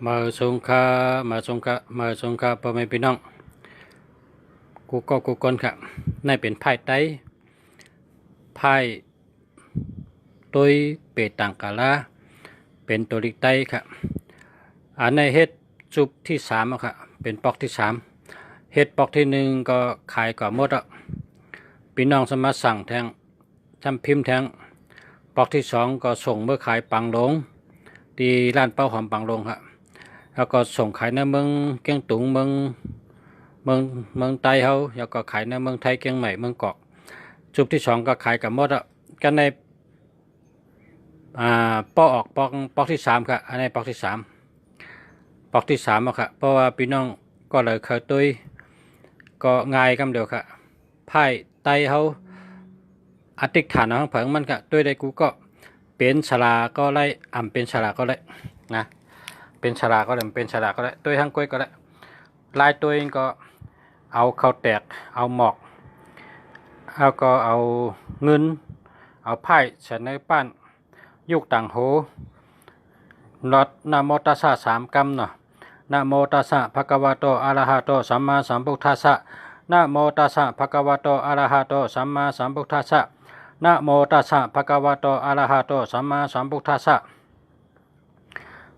มาสงค่าพ่อแม่พี่น้องกูคนค่ะนั่นเป็นไพ่ไต้ไพ่ตุยเปตังกาลาเป็นตัวลิกไต้ค่ะอันในเฮ็ดจุบที่สามค่ะเป็นปอกที่สามเฮ็ดปอกที่หนึ่งก็ขายก่อหมดอ่ะพี่น้องสามารถสั่งแทงทำพิมพ์แทงปอกที่สองก็ส่งเมื่อขายปังลงที่ร้านเป้าหอมปังลงค่ะแล้วก็ส่งขายในเมืองเกียงตุงเมืองไต้เขาแล้วก็ขายในเมืองไทยเกียงใหม่เมืองเกาะจุดที่สองก็ขายกับหมดอ่ะกันในปอออกปอกที่สามค่ะอันนี้ปอกที่สามอ่ะค่ะเพราะว่าพี่น้องก็เลยเคยตุยก็ง่ายคำเดียวค่ะไพ่ไต้เขาอธิษฐานของเผิงมันค่ะตุยได้กูก็เป็นฉลาก็ไล่เป็นฉลาก็ไล่นะเป็นฉลาก็ได้เป็นฉลาก็ได้ตุยทั้งกล้วยก็ได้ลายตัวเองก็เอาข้าวแตกเอาหมอกแล้วก็เอาเงินเอาไพ่ใส่ในป้านยุกต่างโหลดนะโมตัสสะสามกำเนาะนะโมตัสสะภะคะวะโตอะระหะโตสัมมาสัมพุทธัสสะนะโมตัสสะภะคะวะโตอะระหะโตสัมมาสัมพุทธัสสะนะโมตัสสะภะคะวะโตอะระหะโตสัมมาสัมพุทธัสสะ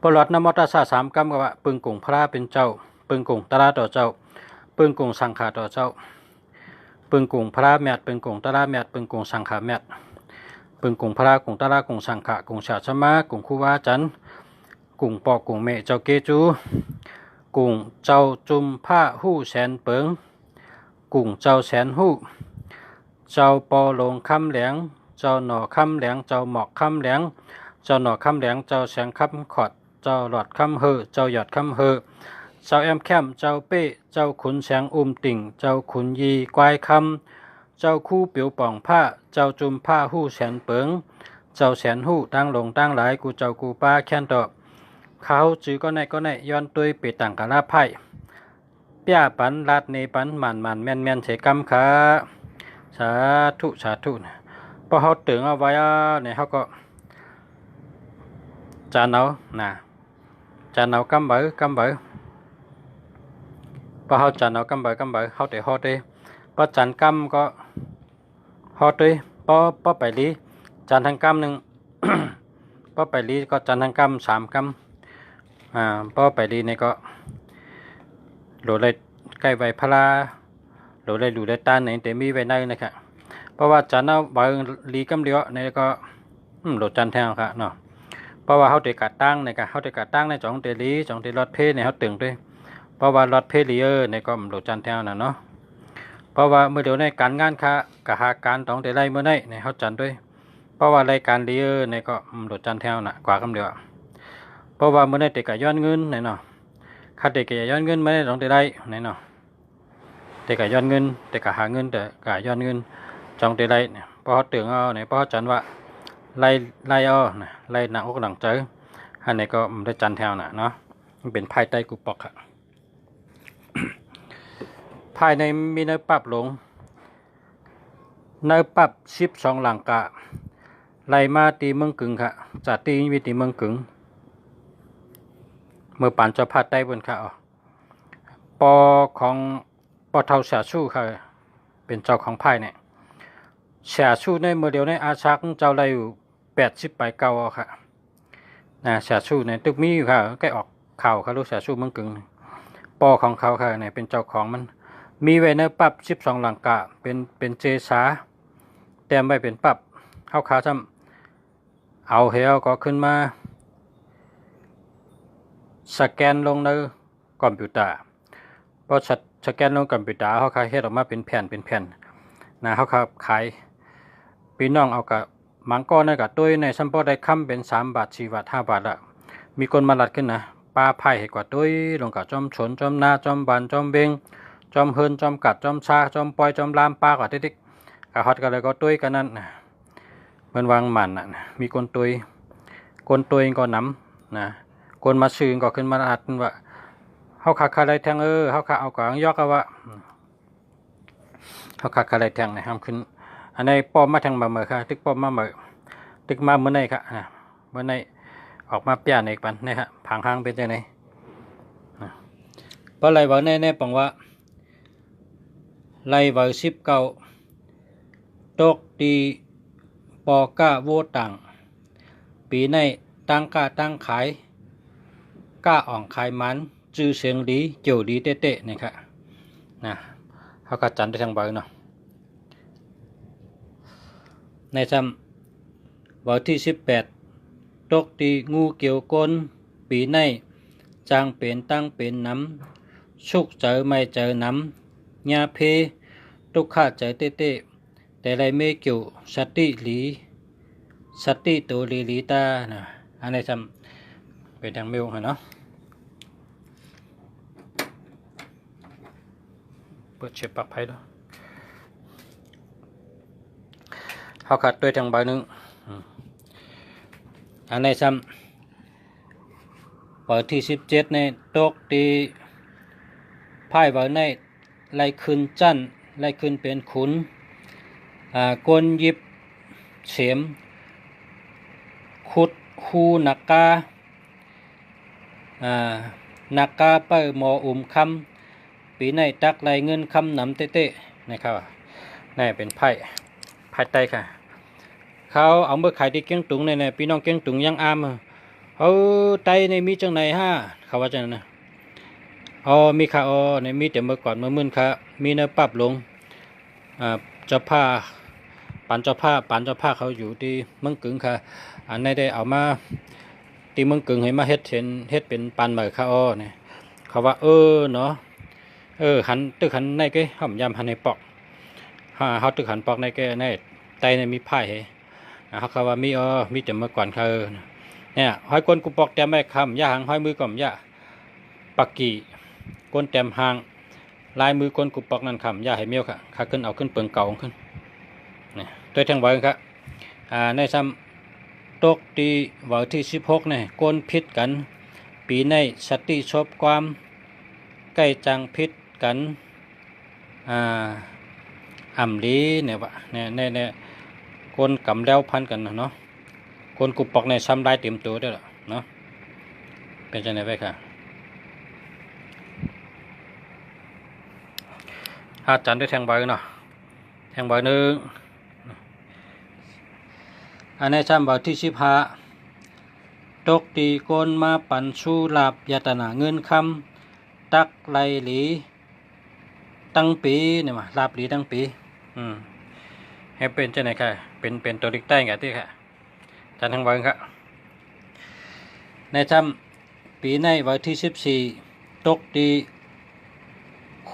ปลอดนะโมตัสสะสามกำก็ว่าปึงกุ่งพระเป็นเจ้าปึงกุ่งตระต่อเจ้าปึงกุ่งสังขาต่อเจ้าปึงกุ่งพระแมดปึงกุ่งตระแมดปึงกุ่งสังขาแมดปึงกุ่งพระกุ่งตระกุ่งสังขากุ่งชาชมากุ่งคูวาจันกุ่งปอกุ่งเมเจ้าเกจูกุ่งเจ้าจุมผ้าหู้แสนเปิงกุ่งเจ้าแสนหู้เจ้าปอลงคำแหลงเจ้าหน่อคำแหลงเจ้าหมอกคำแหลงเจ้าหน่อคำแหลงเจ้าแสงคำขอดเจ้าหลอดคำเฮอเจ้าหยอดคำเฮอเจ้าแอมแคมเจ้าเป้เจ้าขุนแสงติ่งเจ้าขุนยีกวายคำเจ้าคู่เปียวป่องผ้าเจ้าจุมผ้าหู้แสนเปิงเจ้าแสนหู้ตั้งลงตั้งหลายกูเจ้ากูป้าแค้นต่อเขาจื้อก็ในย้อนตุยเปตังกะลาไพ่เปียปันลาดเนปันมันแม่นเสกำค่ะสาธุนะพอเขาตึงเอาไว้เนี่ยเขาก็จานเอานะจานเอากำเบอพอเขาจานเอากำเบอเขาแต่ฮอดเลยพอจานกำก็ฮอดเลยพอไปลีจานทางกำหนึ่ง พอไปลีก็จานทางกำสามกำพอไปลีเนี่ยก็โหลดเลยใกล้ใบพลาโหลดเลยตาไหนแต่มีไว้ในนะครับเพราะว่าจานเอาใบลีกำเดียวเนี่ยก็โหลดจานแทงครับเนาะเพราะว่าเขาเตะกัดตั้งเนี่ยเขาเตะกัดตั้งในจ่องเตลีจ่องเตลอดเพเนี่ยเขาตึงด้วยเพราะว่าลอดเพลียในก็โหลดจานแทงน่ะเนาะเพราะว่าเมื่อเดี๋ยวในการงานค่ะกับหาการต้องเตะไล่เมื่อไหร่ในเขาจันด้วยเพราะว่ารายการเลียในก็โหลดจานแทงน่ะกว่ากำเดียวเพราะว่าเมื่อไหร่เตะกับย้อนเงินในเนาะค่าเตะกับย้อนเงินไม่ได้ต้องเตะไล่ในเนาะเตะกับย้อนเงินเตะกับหาเงินแต่กับย้อนเงินจ่องเตะไล่เนี่ยเพราะเขาตึงเอาเนี่ยเพราะเขาจันว่าไล่เอานะไล่หนักอกหนังเจออันนี้ก็มันได้จันแถวน่ะเนาะมันเป็นไพ่ใต้กุปอกค่ะภายในมีเนื้อปรับลงเนื้อปรับ12หลังกะไล่มาตีเมืองกึ่งค่ะจากตีวิตีเมืองกึ่งเมื่อปั่นจะพาดใต้บนค่ะปอของปอเท่าเสียสู้ค่ะเป็นเจ้าของไพ่เนี่ยเสียสู้ในเมื่อเดียวในอาชักเจ้าไรอยู่80 ไปเก่าค่ะนะเสียสู้ในตึกมีอยู่ค่ะใกล้ออกข่าวค่ะรู้เสียสู้เมืองกึ่งปอของเขาค่ะเนี่ยเป็นเจ้าของมันมีไว้ในปรับ12หลังกะเป็นเจสาแต้มไว้เป็นปรับเข้าขาซ้ำเอาเฮลก็ขึ้นมาสแกนลงในคอมพิวเตอร์พอสแกนลงคอมพิวเตอร์เขาขายเฮ็ดออกมาเป็นแผ่นนะเขาขายพี่น้องเอากับมังกรในกับตุ้ยในซัมปอได้ค้ำเป็น3 บาท4 บาท5 บาทละมีคนมาลัดขึ้นนะปลาไผ่ให้กว่าตุ้ยลงกับจอมฉนจอมนาจอมบานจอมเบงจอมเฮินจอมกัดจอมชาจอมปอยจอมลามปลากว่าติ๊กกะฮอดกันเลยก็ตุ้ยกันนั่นเหมือนวางหมันน่ะมีคนตุ้ยก็นำนะคนมาซื้อก็ขึ้นมาอัดว่าเฮาขาอะไรแทงเฮาขาเอากางยอกว่าเฮาขาอะไรแทงนะห้ามขึ้นอันนี้ป้อมมาทางมาเมื่อค่ะตึกป้อมมาเมื่อตึกมาเมื่อไหร่ค่ะเมื่อไหร่ออกมาเปียนอีกปันนี่ฮะผังหางเป็นยังไง ราะไรว่าแน่ๆปังว่าไรว่า19ตกตีปอก้าโวตังปีในตั้งก้าตั้งขายก้าอ่องขายมันจื้อเสียงดีเจียวดีเตะๆนะครับนะเขาก็จันได้ทางใบเนาะในซ้ำวันที่18ตกตีงูเกี่ยวก้นปีในจางเป็นตั้งเป็นน้ำชุกเจอไม่เจอน้ำยาเพตุกขาเจอเตะแต่ไรไม่เกี่ยวสติหลีสติตัวหลีตานะอันนี้ซ้ำเป็นทางเมลเนาะเปิดเช็ดปลักไพ่ด้วยเขาขัดด้วยทางใบหนึ่งอันนี้ซ้ำเปิดที่17ในตกตีไพ่ใบในไล่ขึ้นจันไล่ขึ้นเป็นขุนก้นยิบเสียมขุดคูนักกานักกาเปิดหมอคำปีในตักไล่เงินคำหนำเตะๆนะครับนี่เป็นไพ่ไตค่ะเขาเอาเมื่อขายที่เกี้ยงตุงในพี่น้องเกี้ยงตุงยังอามเขาไตในมีจังไหนเขาว่าจังนะมีค่ะในมีแต่เมื่อก่อนเมื่อมื่นค่ะมีเนื้อปรับลงเจ้าผ้าปันเจ้าผ้าเขาอยู่ที่เมืองกึ่งค่ะอันนี้ได้เอามาที่เมืองกึ่งให้มาเฮ็ดเป็นปันเหมือค่ะเนี่ยเขาว่าเนาะหันตึกหันในcáiหอมยำหันในปอกเขาตึกหันปอกในcáiในไตในมีไผ่เขาว่ามีแต่เมื่อก่อนเขาเนี่ยห้อยก้นกูปอกแต้มไม่คำย่าหางห้อยมือก่อมย่าปักกี่ก้นแต้มหางลายมือก้นกูปอกนั่นคำย่าให้เมียวค่ะขาขึ้นเอาขึ้นเปิงเก่าขึ้นเนี่ยตัวแทงไว้ครับในซ้ำตกตีวันที่16เนี่ยก้นพิษกันปีในสติชบความใกล้จังพิษกันอ่ำลีเนี่ยวะเนี่ยก้นกำแล้วพันกันเนาะก้นกูปอกในซ้ำลายเต็มตัวด้วยเนาะเป็นจังไหนไปค่ะอาจารย์ได้แทงใบเนาะแทงใบหนึ่งอันนี้ซ้ำวันที่15ตกตีก้นมาปันสู้ลาบยาตนาเงินคำตักไลหลีตั้งปีเนี่ยมาลาบหลีตั้งปีให้เป็นจังไหนค่ะเป็นตัวเล็กใต้ไงที่ค่ะจันทางวันครับในซ้ำปีในวันที่14ตกตี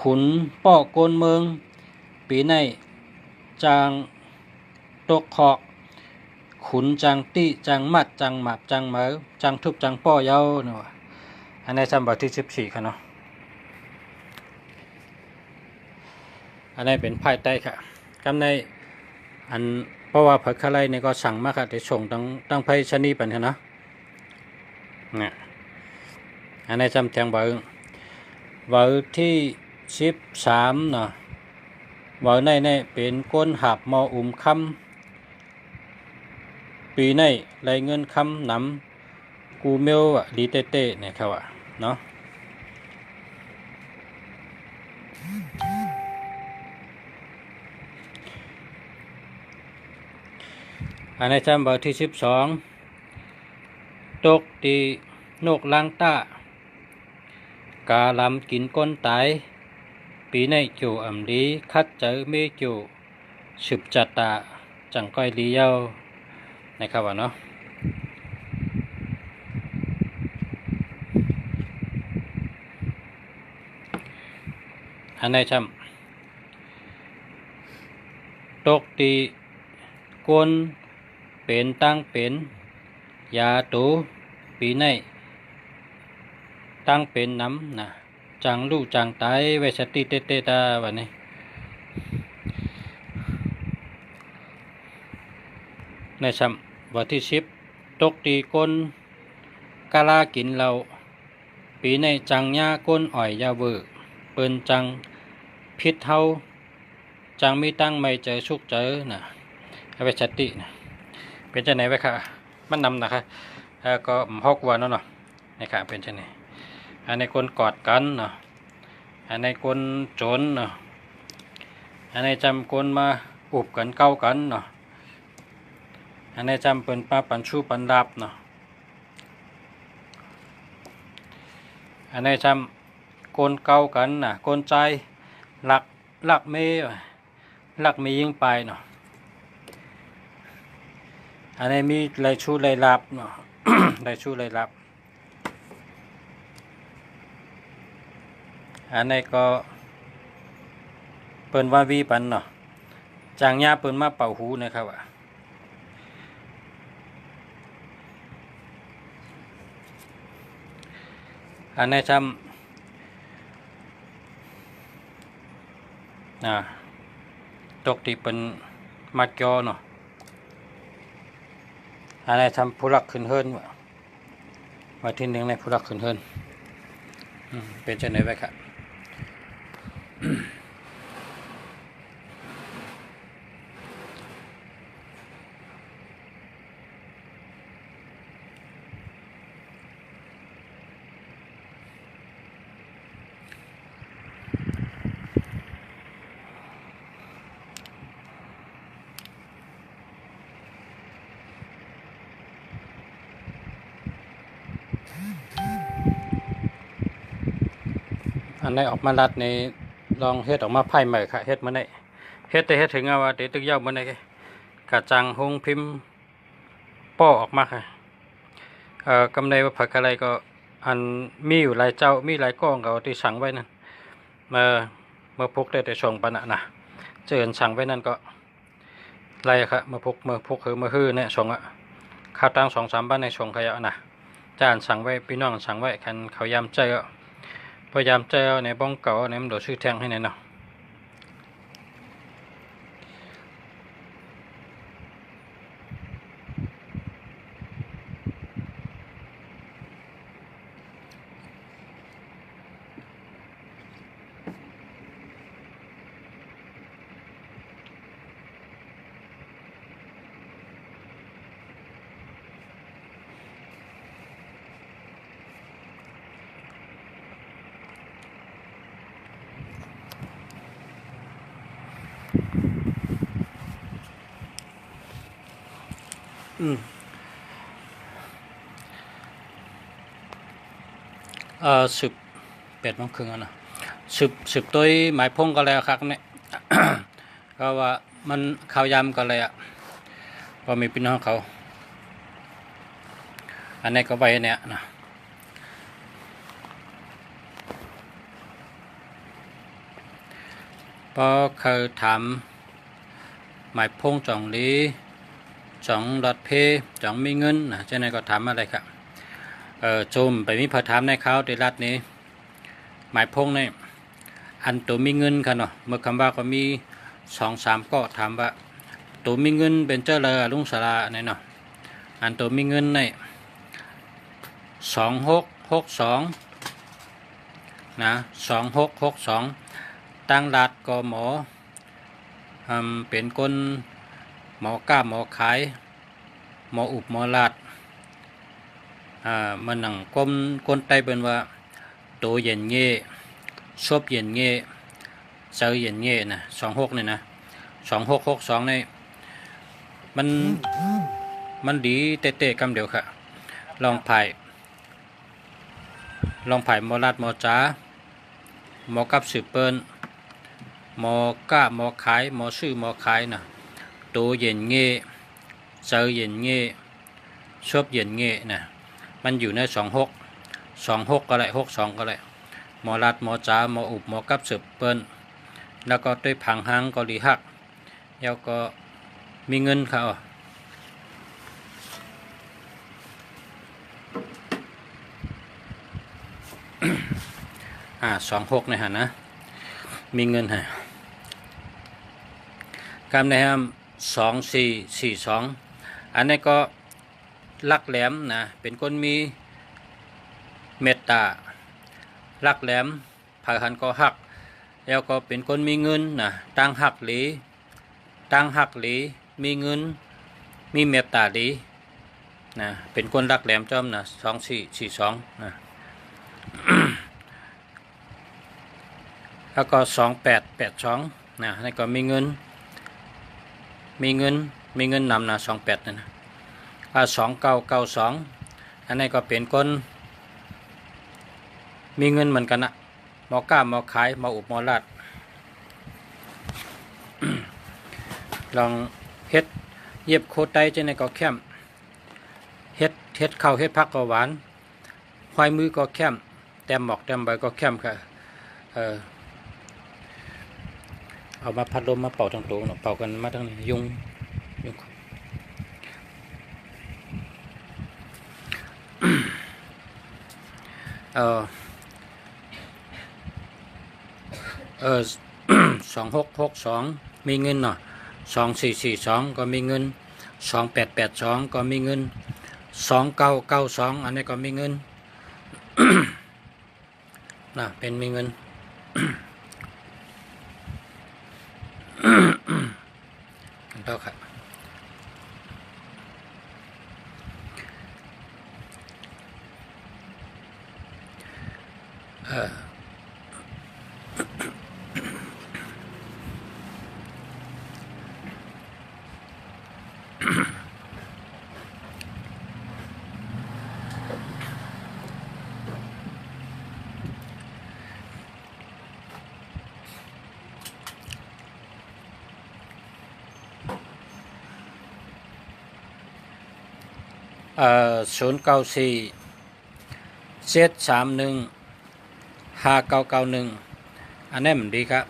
ขุนป้อโกนเมืองปีในจางตกขอกขุนจางตี้จางมัดจางหมาบจางเหมอจางทุบจางป้อเย้าเนาะอันนี้ซ้ำวันที่14ค่ะเนาะอันนี้เป็นไพ่ใต้ค่ะกำในอันเพราะว่าผักคะไรเนี่ยก็สั่งมาค่ะแต่ส่งตั้งไพ่ชนีปันค่ะเนาะเนี่ยอันนี้ซ้ำแทงวันที่13เนาะวันในเป็นก้นหับมอคำปีในไรเงินคำนำกูเมลดีเต้เนี่ยเขาเนาะอันในจำวันที่12ตกตีนกลังตากาลำกินก้นตายปีในจูอ่ำดีคัดเจอเมจูสืบจัตตาจังก้อยลีเย้านะครับเนาะอันในจำตกตีก้นเป็นตั้งเป็นยาตูปีในตั้งเป็นน้ำนะจังลูกจังตายไว้สติเตตาวันนี้ในซ้ำวันที่10ตกตีก้นกาลากินเราปีในจังหญ้าก้นอ่อยยาเวอเปิ้นจังพิษเท่าจังมีตั้งไม่เจอชุกเจอนะไว้สตินะเป็นจังไหนไว้ค่ะมันนำนะคะก็หกวันเนาะนะครับเป็นจังไหนอันนี้คนกอดกันเนาะ อันในคนโจรเนาะอันในจำคนมาอุบกันเก้ากันเนาะอันในจำเป็นป้าปันชูปันดับเนาะอันในจำคนเก้ากันน่ะคนใจหลักเมยิ่งไปเนาะอันนี้มีรายชูรายรับเนาะ รายชูรายรับอันนี้ก็เปิ้นว่าวีปันเนาะจางหญ้าเปิ้นมาเป่าหูนะครับอันนี้จำตกที่เป็นมัดจอเนาะอันนี้ทำผู้รักขึ้นเฮิรนมาที่หนึ่งในผู้รักขึ้นเฮิรนเป็นเช่นไรไว้ครับอันนี้ออกมาลัดในลองเฮ็ดออกมาไพ่ใหม่ค่ะเฮ็ดมาได้เฮ็ดแต่เฮ็ดถึงว่าเดี๋ยวตึกยาวมาได้กระจังหงพิมพ์ป้อออกมาค่ะกำไรว่าผักอะไรก็อันมีอยู่หลายเจ้ามีหลายกล้องเขาที่สั่งไว้นั่นมาพกได้แต่ช่องปะนะเจอสั่งไว้นั่นก็ไรครับมาพกคือมาฮื้อเนี่ยช่องข้าวตัง2-3บ้านในช่องขยะนะจานสั่งไว้พี่น้องสั่งไว้คันเขายำเจอพยายามเจอในบ้องเก่าในมันโดดชื่อแทงให้แน่เนาะ18:30นะสืบตัวหมายพงก็แล้วครับเนี่ย ก็ว่ามันข้าวยำก็เลยพอมีพี่น้องเขาอันนี้ก็ไว้เนี่ยนะพอเคยถามหมายพงจ่องลีจ่องรถเพจ่องมีเงินนะเจ้าไหนก็ถามอะไรครับโจมไปมีพอถามในเขาในรัฐนี้หมายพงในอันตัวมีเงินค่ะเนาะเมื่อคำว่าก็มี2-3ก็ถามว่าตัวมีเงินเป็นเจ้าเลยลุงสาราเนี่ยเนาะอันตัวมีเงินใน2662นะ2662ตั้งรัฐก็หมอเป็นคนหมอกล้าหมอขายหมออุบหมอลาดมันหนังก้นไตเป็นว่าโตเย็นเง่ชอบเย็นเง่เจอเย็นเง่นะ26นี่นะ2662นี่มันดีเตะๆกำเดียวค่ะลองไผ่หมอลาดหมอจ้าหมอกับสืบเปิ้นหมอกล้าหมอขายหมอซื้อหมอขายนะโตเย็นเง่เจอเย็นเง่ชอบเย็นเง่นะมันอยู่ใน26ก็ได้62ก็ได้หมอรัดหมอจ้าหมออุบหมอกับสืบเปิ้นแล้วก็ด้วยผังหางก็ลีหักแล้วก็มีเงินเขา26ในหันนะมีเงินฮะกำในห้าม2442อันนี้ก็ลักแหลมนะเป็นคนมีเมตตาลักแหลมผ่าหันก็หักแล้วก็เป็นคนมีเงินนะตั้งหักหลีมีเงินมีเมตตาหลีนะเป็นคนลักแหลมจอมนะ2442นะ แล้วก็2882นะนี่ก็มีเงินนำนะ28นั่นนะ2992อันนี้ก็เป็นคนมีเงินเหมือนกันนะหมอกล้าหมอขายหมออุบหมอลาด ลองเฮ็ดเย็บโคไตจะในก็แคมเฮ็ดข้าวเฮ็ดผักก็หวานควายมือก็แคมแต้มหมอกแต้มใบก็แคมค่ะเอามาพัดลมมาเป่าทางตรงเป่ากันมาทางนี้ยุง2662มีเงินเนาะ2442ก็มีเงิน2882ก็มีเงิน2992อันนี้ก็มีเงิน น่ะเป็นมีเงิน เท่าครับ094 731 5991อันนี้มันดีครับ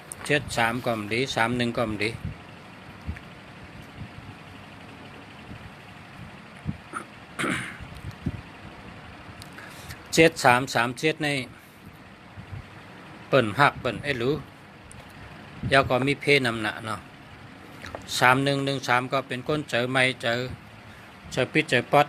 73ก็มันดี31ก็มันดี7337ในเปิ่นหักเปิ่นไอ้หรูยาวก็มีเพนำหนักเนาะ3113ก็เป็นก้นเจอไม่เจอปิดเจอป๊อด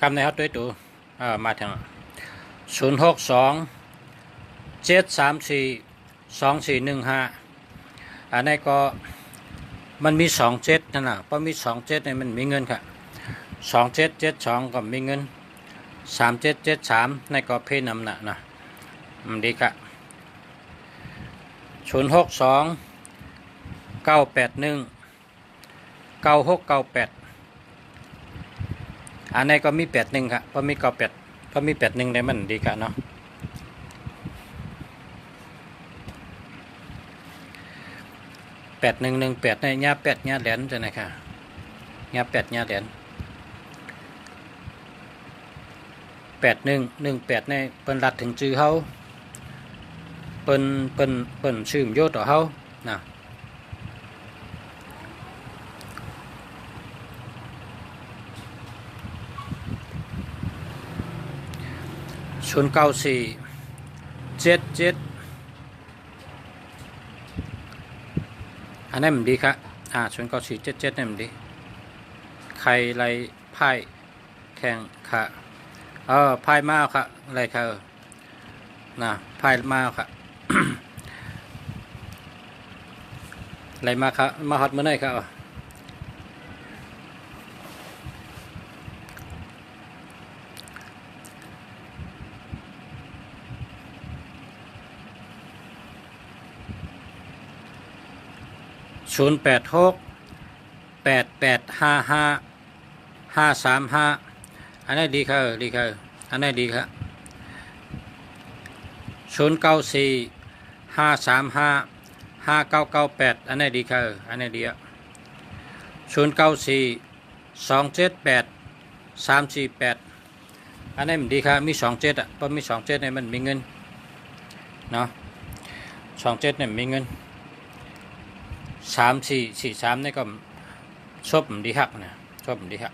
คำในครับด้วยตัวมาทาง062 734 2415อันนี้ก็มันมี27นั่นน่ะเพราะมี27เนี่ยมันมีเงินค่ะ2772ก็มีเงิน3773ในก็เพนำหนักนะมันดีค่ะ062 981 9698อันนี้ก็มี81ครับเพราะมี98เพราะมี81ได้มันดีครับเนาะ8118ในญา8ญาแหลนจังได๋ค่ะญา8ญาแหลน8118ในเปิ้นรัดถึงชื่อเฮาเปิ้นชื่อโยต่อเฮานะ094 77อันนั้นมันดีครับ094 77นี่มันดีใครไรไพ่แข่งค่ะไพ่มาค่ะอะไรค่ะนะไพ่มาค่ะ อะไรมาค่ะมาฮอตเมื่อไหร่ค่ะ086 8855 535อันนี้ดีครับดีครับอันนี้ดีครับ094 535 5998อันนี้ดีครับอันนี้ดีอ่ะ094 278 348อันนี้มันดีครับมี27อ่ะเพราะมี27เนี่ยมันมีเงินเนาะ27เนี่ยมีเงิน 3443นี่ก็ชอบดีฮักนะชอบดีฮัก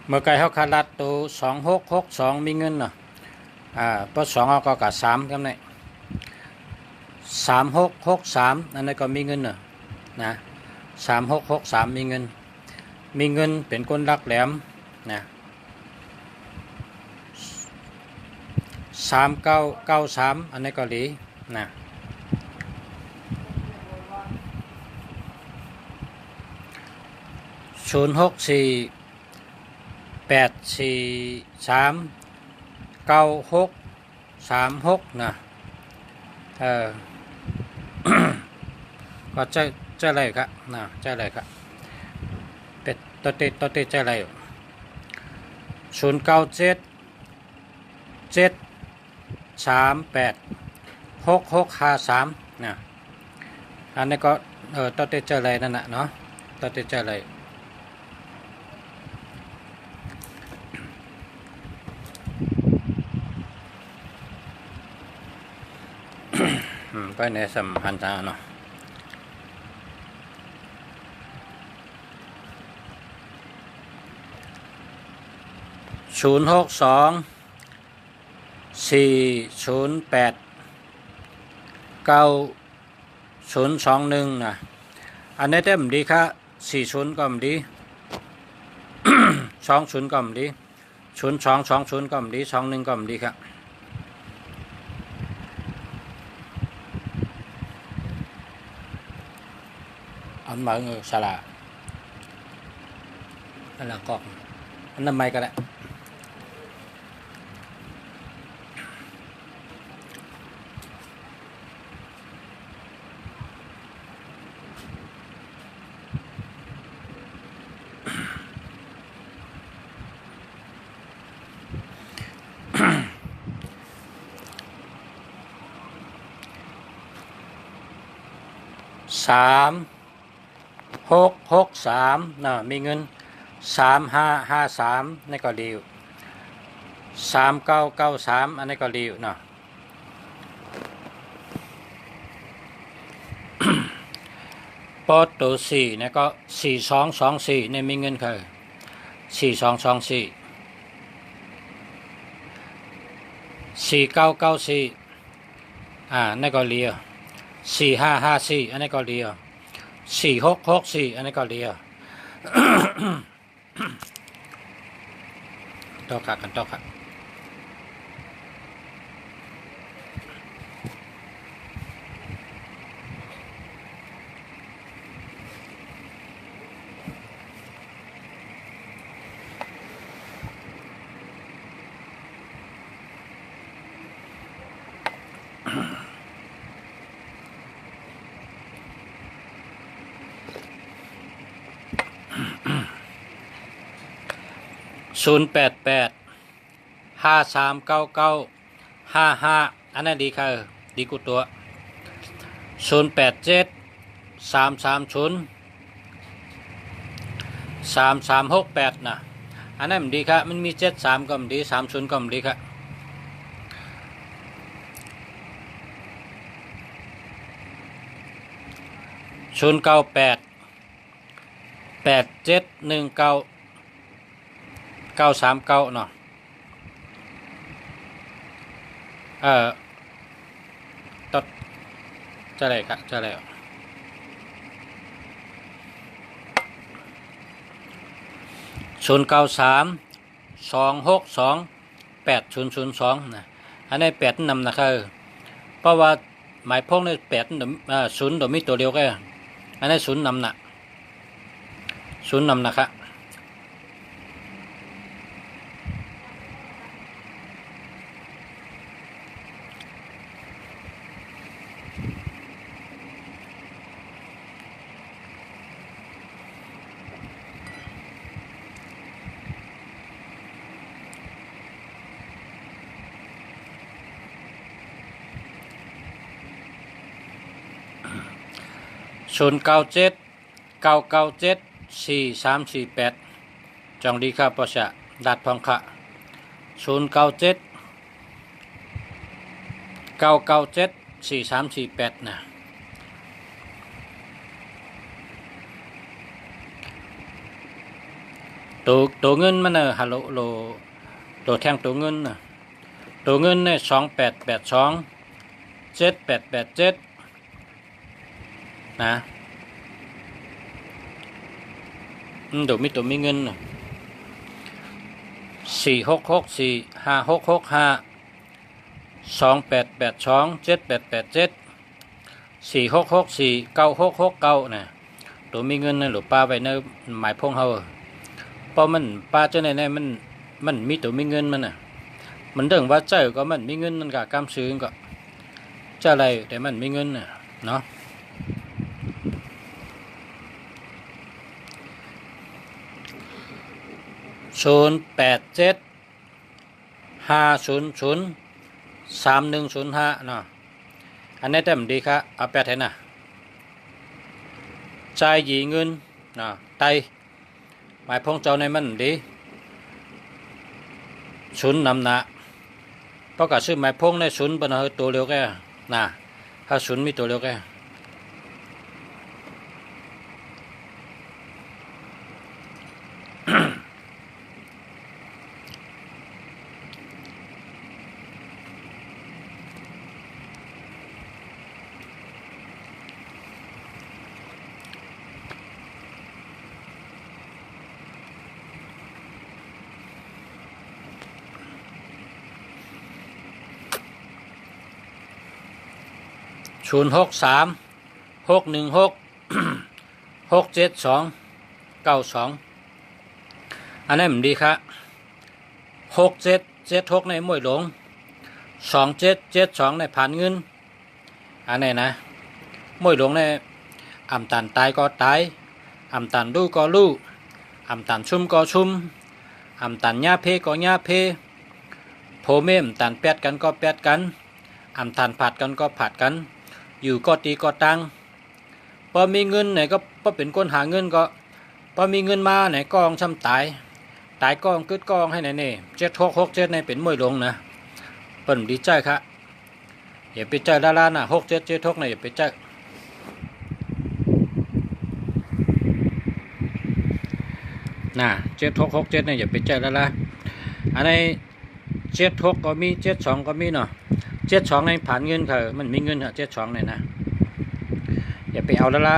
เมื่อไกลเขาคารัดตัว2662มีเงินเนาะปอ2เอาก็กับ3กันเลย3663อันนั้นก็มีเงินเนาะนะ3663มีเงินเป็นก้นรักแหลมนะ3993อันนี้ก็ดีนะ064 843 9636นะก็จะอะไรครับนะจะอะไรครับเป็ดตัวเตจะอะไร0977386653นะอันนี้ก็ตัวเตจะอะไรนั่นน่ะเนาะตัวเตจะอะไรไปในสัมพันธ์เนาะ06240892021นะอันนี้เต็มดีค่ะ40ก็มดี20ก็มดี0220ก็มดี21ก็มดีครับอันมาสละอันละกอกอันนั้นไม่ก็ได้3663นะมีเงิน3553นี่ก็ดี3993อันนี้ก็ดีนะปอตัว4นี่ก็4224นี่มีเงินคือ42244994นี่ก็เลีย4554อันนี้ก็เลีย4664อันนี้ก็เลียต่อกันต่อกัน088539955อันนั้นดีค่ะดีกูตัว0873303368นะอันนั้นมันดีครับมันมี73ก็มันดี30ก็มันดีครับ09887193939เนาะตัดจะอะไรครับจะอะไร0932628002นะอันนี้8นำนะครับเพราะว่าหมายพงใน80โดยมีตัวเดียวก็อันนี้0นำนะ0นำนะครับ097997 4348จองดีครับปชะดัดทองคะ097 997 4348นะตัวเงินมันฮัลโหลตัวแทงตัวเงินตัวเงินเนี่ย2882 7887นะเดี๋ยวมีตัวมีเงิน466456652882788746649669นะตัวมีเงินนะหรือป้าไปในหมายพงเฮาเพราะมันป้าเจ้าในมันมีตัวมีเงินมันน่ะมันเรื่องว่าเจ้าก็มันมีเงินนั่นก็กำซื้อก็เจ้าอะไรแต่มันมีเงินน่ะเนาะ087 500 3105เนาะอันนี้เต็มดีครับเอาแปดให้นะใจหยีเงินเนาะไตหมายพงเจ้าในมันดีศูนย์นำหนะเพราะกะซื้อหมายพงในศูนย์เป็นตัวเร็วแก่นะถ้าศูนย์มีตัวเร็วแก่063 616 672 92อันนี้มันดีครับ6776ในมวยหลง2772ในผ่านเงินอันนี้นะมวยหลงในอ่ำตันตายก็ตายอ่ำตันดูก็ลู่อ่ำตันชุ่มก็ชุ่มอ่ำตันญาเพก็ญาเพโพเมมตันแปดกันก็แปดกันอ่ำตันผัดกันก็ผัดกันอยู่ก็ตีก็ตังพอมีเงินไหนก็พอเป็นคนหาเงินก็พอมีเงินมาไหนกองช้ำตายกองกึดกองให้ไหนนี่7667ในเป็นมวยหลงนะเปิ่นดีใจครับอย่าไปใจดารานะ6776นะอย่าไปใจนะ7667เนี่ยอย่าไปใจดาราอันนี้76ก็มี72ก็มีเนาะ72ในผ่านเงินค่ะมันมีเงิน72เนี่ยนะอย่าไปเอาดารา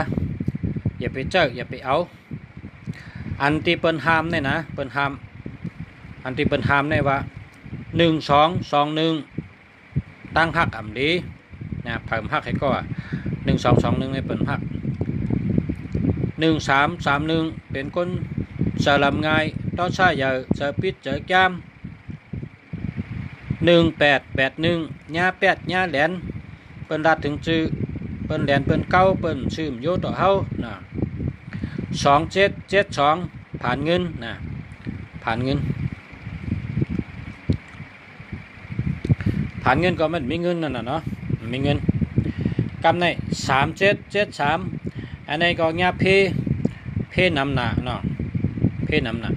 อย่าไปเจออย่าไปเอาอันที่เปิ้นห้ามเนี่ยนะเปิ้นห้ามอันที่เปิ้นห้ามเนี่ยว่า1221ตั้งหักอ่ำดีนะเพิ่มหักให้ก็1221ให้เปิ้นหัก1331เป็นคนสลับง่ายต่อชายเจอปิดเจอแก้ม1881ญาแปดญาแหลนเปิ้นรัดถึงชื่อเปิ้นแหลนเปิ้นเก้าเปิ้นชื่อโยต่อเฮานะ2772ผ่านเงินนะผ่านเงินก็มันมีเงินนั่นน่ะเนาะมีเงินกำใน3773อันนี้ก็ญาเพนำหน้าเนาะเพนำหน้า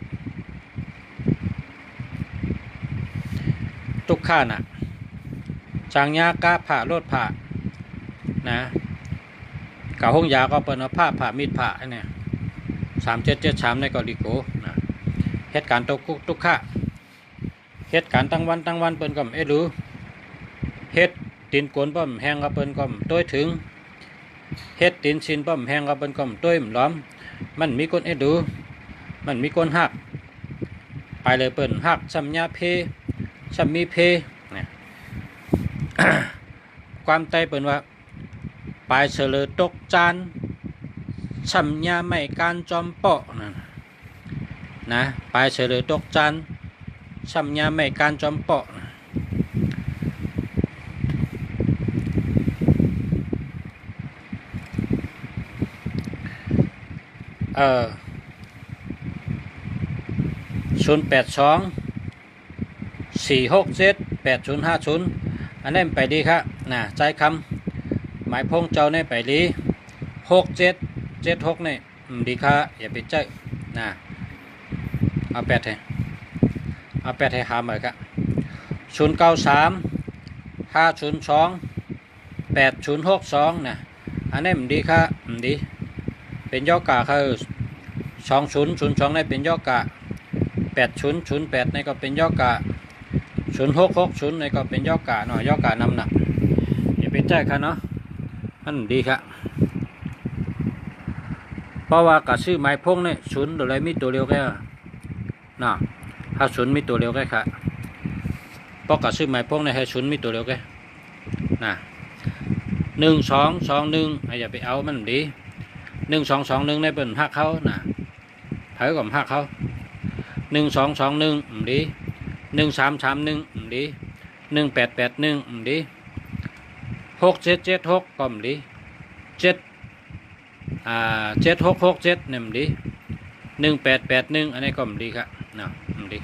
ตุกข้าน่ะจางยากะผ่ารถผ่านะกะห้องยาก็เปิ้นเอาผ่ามีดผ่าเนี่ย3773ในก็ดีโกนะเหตุการณ์ตุกข้าเหตุการณ์ตั้งวันเปิ้นก็รู้เฮ็ดตีนกวนป้อมแห้งก็เปิ้นก็ต้วยถึงเฮ็ดตีนชินป้อมแห้งก็เปิ้นก็ต้วยล้อมมันมีคนดูมันมีคนหักไปเลยเปิ้นหักซ้ำยาเพซ้ำมีเพเนี่ย ความใต้เปิ้นว่าปลายเสลอตกจานซ้ำยาไม่การจอมเปาะนะปลายเสลอตกจานซ้ำยาไม่การจอมเปาะ082 467 8050อันนี้ไปดีครับนะใจคำหมายพงเจ้าเนี่ยไปดี6776เนี่ย ดีค่ะอย่าไปเจอนะเอาแปดให้หาใหม่ครับ0935028062นะอันนี้มันดีค่ะดีเป็นย่อกะคือ2002นี่เป็นย่อกะ8008นี่ก็เป็นย่อกะ0660นี่ก็เป็นย่อกะเนาะย่อกะนำหนักอย่าไปเจอค่ะเนาะมันดีค่ะเพราะว่ากะซื้อไม้พงเนี่ยศูนย์อะไรมีตัวเดียวแค่น่ะถ้าศูนย์มีตัวเดียวแค่ค่ะเพราะกะซื้อไม้พงเนี่ยให้ศูนย์มีตัวเดียวแค่น่ะ1221อย่าไปเอามันดี1221ในเป็นหักเขาน่ะเผยกับหักเขา1221ดี1331ดี1881ดี6776ก็ดี7667เนี่ยมันดี1881อันนี้ก็มันดีครับเนาะมันดี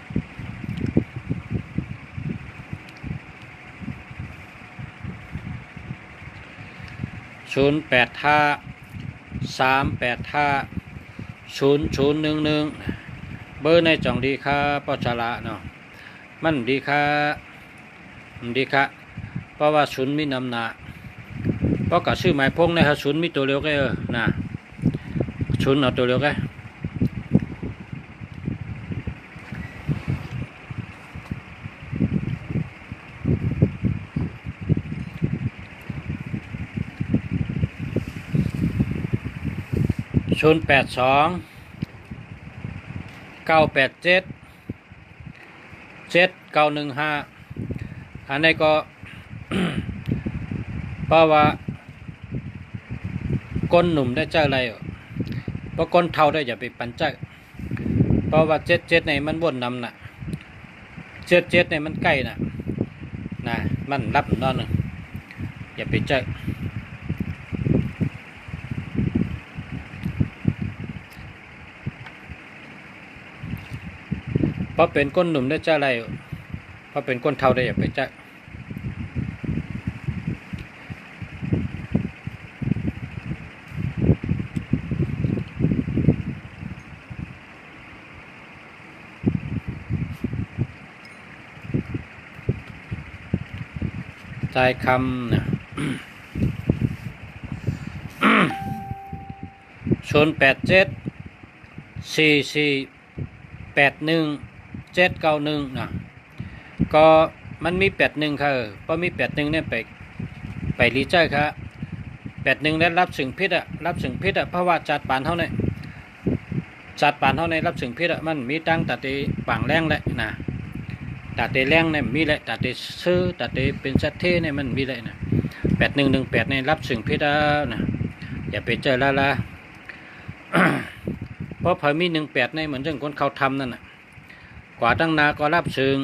0853850011เบอร์ในจ่องดีค่ะปอชละเนาะมันดีค่ะมันดีค่ะเพราะว่าศูนย์มีน้ำหนักเพราะกับชื่อหมายพงในฮะศูนย์มีตัวเดียวก็นะศูนย์เอาตัวเดียวก็0829877915อันนี้ก็ เพราะว่าก้นหนุ่มได้เจ้าอะไรเพราะก้นเท่าได้อย่าไปปั่นเจ้าเพราะว่า77ในมันวนนำน่ะ77ในมันใกล้น่ะนะมันรับนอนหนึ่งอย่าไปเจ้าเพราะเป็นก้นหนุ่มได้เจ้าอะไรเพราะเป็นก้นเท่าได้อย่าไปเจ้าใจคำนะ0874481791นะก็มันมี81ค่ะเพราะมี81เนี่ยไปรีเจอร์ครับ81ได้รับสิ่งพิษรับสิ่งพิษเพราะว่าจัดปานเท่านี้จัดปานเท่านี้รับสิ่งพิษมันมีตั้งแต่ตีปังแรงเลยนะตัดเตแรงเนี่ยมีเลยตัดเตซื้อตัดเตเป็นสัตว์เทเนี่ยมันมีเลยนะ8118เนี่ยรับสิ่งพิษนะอย่าไปเจอละ เพราะพอมี18เนี่ยเหมือนเรื่องคนเขาทำนั่นน่ะกว่าตั้งนาก็รับซึ่ง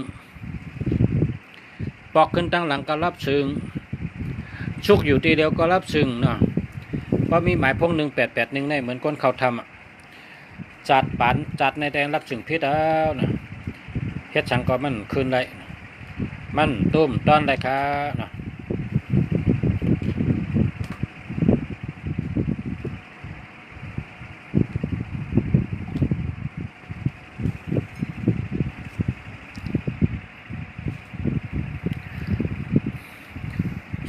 ปอกขึ้นตั้งหลังก็รับซึ่งชุกอยู่ทีเดียวก็รับซึ่งเนาะเพราะมีหมายพง1881เนี่ยเหมือนคนเขาทำจัดปานจัดในแดงรับสิ่งพิษนะเฮ็ดสังก็มันคืนได้มันตุ้มตอนได้ครับเนาะ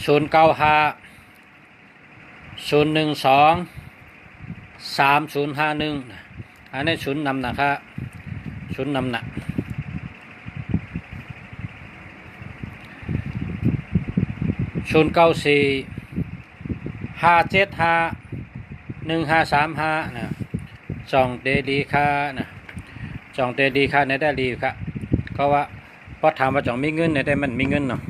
0950123051อันนี้ศูนย์นำนะครับศูนย์นำหนัก0945751535นะจองเดดีค่ะนะจองเดดีค่ะในได้ดีค่ะเพราะว่าพอถามว่าจองมีเงินในได้มันมีเงินเนาะ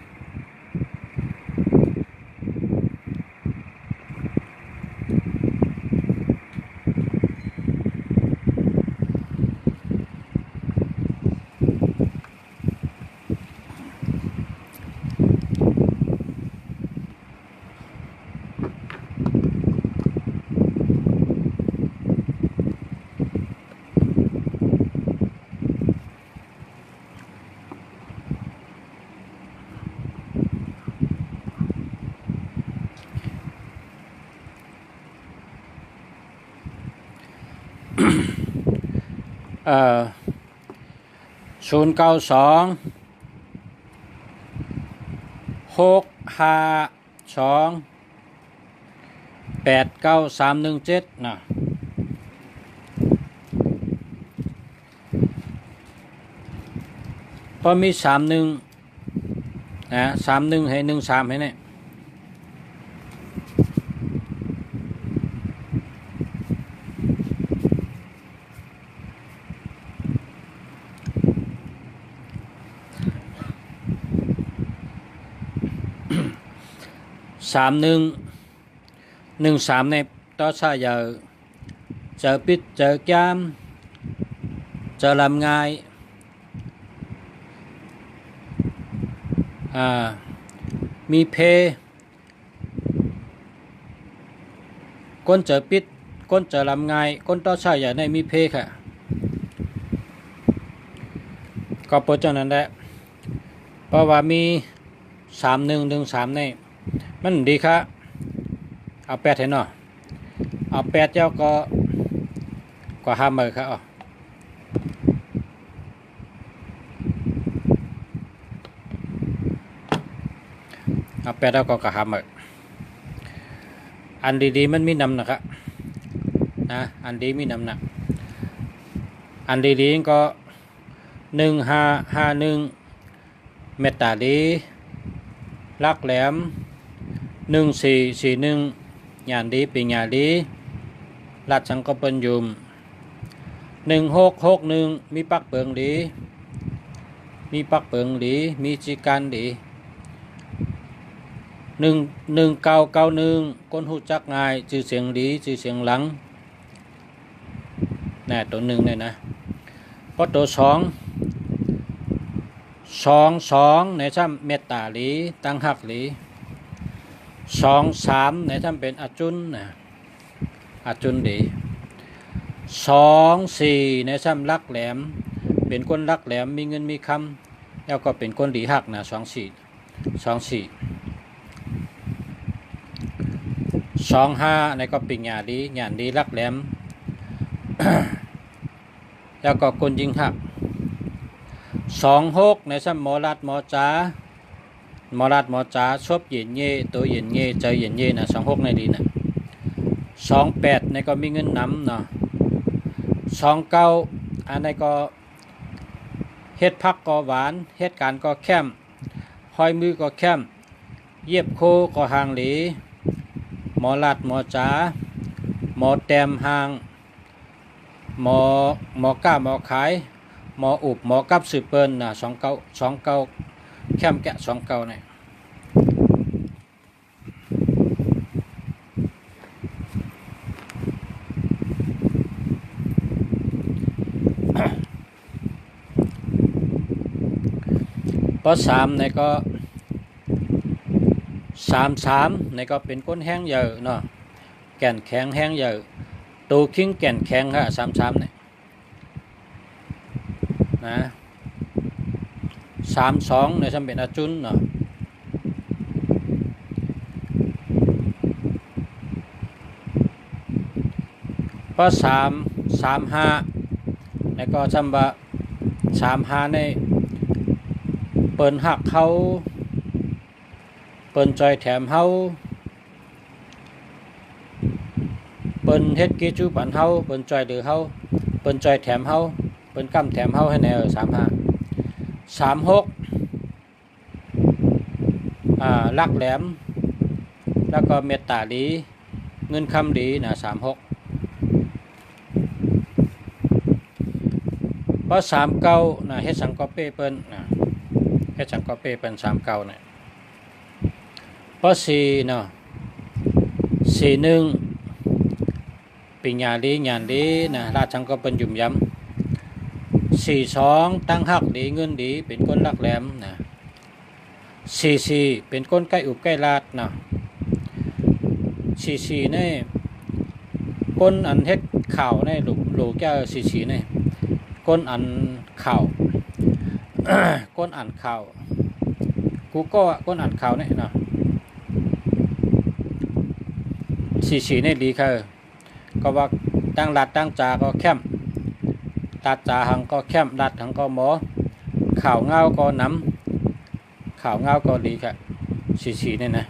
092 652 89317นะพอมี31นะ31ให้13ให้เนี่ย3113ในต่อชายเจอปิดเจอแก้มเจอลำง่ายมีเพก้นเจอปิดก้นเจอลำง่ายก้นต่อชายในมีเพค่ะก็เปิดจังนั้นแหละเพราะว่ามี3113ในมันดีครับเอา8ให้เนาะเอา8เจ้าก็ห้ามมือครับเอา8แล้วก็ห้ามมืออันดีๆมันมีน้ำหนักนะอันดีมีน้ำหนักอันดีๆก็1551เมตตาดีลักแหลม1441ญาณดีเป็นญาณดีรัดสังกปัญยุม1661มีปักเปิงดีมีปักเปิงดีมีจีการดี1991คนหูจักง่ายชื่อเสียงดีชื่อเสียงหลังน่ะตัวหนึ่งเนี่ยนะเพราะตัว2ในช่ำเมตตาหลีตั้งหักหลี23ในช่ำเป็นอจุนนะอจุนดี24ในช่ำรักแหลมเป็นคนรักแหลมมีเงินมีคำแล้วก็เป็นคนดีหักนะ24 25ในก็เป็นญาณดีรักแหลม แล้วก็คนยิงหัก26ในช่ำหมอรัดหมอจ๋าชอบเย็นเย่ตัวเย็นเย่ใจเย็นเย่นะ26ในดีนะ28ในก็มีเงินนำเนาะ29อันในก็เฮ็ดพักก็หวานเฮ็ดการก็แค้มห้อยมือก็แค้มเย็บโคก็ห่างหลีหมอรัดหมอจ๋าหมอแต้มห่างหมอก้าหมอขายหมออุบหมอกับสืบเปิ้นนะ29แค้มแกะ29เนี่ยพอ3ในก็33ในก็เป็นก้นแห้งเยอะเนาะแก่นแข็งแห้งเยอะตูคิงแก่นแข็งฮะ33เนี่ยนะ32ในจำเป็นอาจุนเนาะพอ35ในก็จำว่า35ในเปิ้นหักเขาเปิ้นจอยแถมเฮาเปิ้นเฮ็ดกิจูปันเฮาเปิ้นจอยหรือเฮาเปิ้นจอยแถมเฮาเปิ้นกำแถมเฮาให้แนว36ลักแหลมแล้วก็เมตตาดีเงินคำดีนะ36เพราะ39นะเฮ็ดสังกอเป้เปิ้นนะเฮ็ดสังกอเป้เปิ้น39นะเพราะ4เนาะ41ปิญญาดีญาณดีนะราชสังกอเปิ้นยุ่มย้ำ42ตั้งหักดีเงินดีเป็นคนรักแหลมนะ44เป็นคนใกล้อุบใกล้ลาดนะ44นี่คนอันเฮ็ดข่าวในหลูกแก้ว44นี่คนอันข่าว คนอ่านข่าวกูก็คนอ่านข่าวนี่นะ44นี่ดีค่ะก็ว่าตั้งหลัดตั้งจาก็แคม ตัดจ่าหังก็แคมดัดหังก็หมอข่าวเงาก็น้ำข่าวเงาก็ดีค่ะสีเนี่ยนะ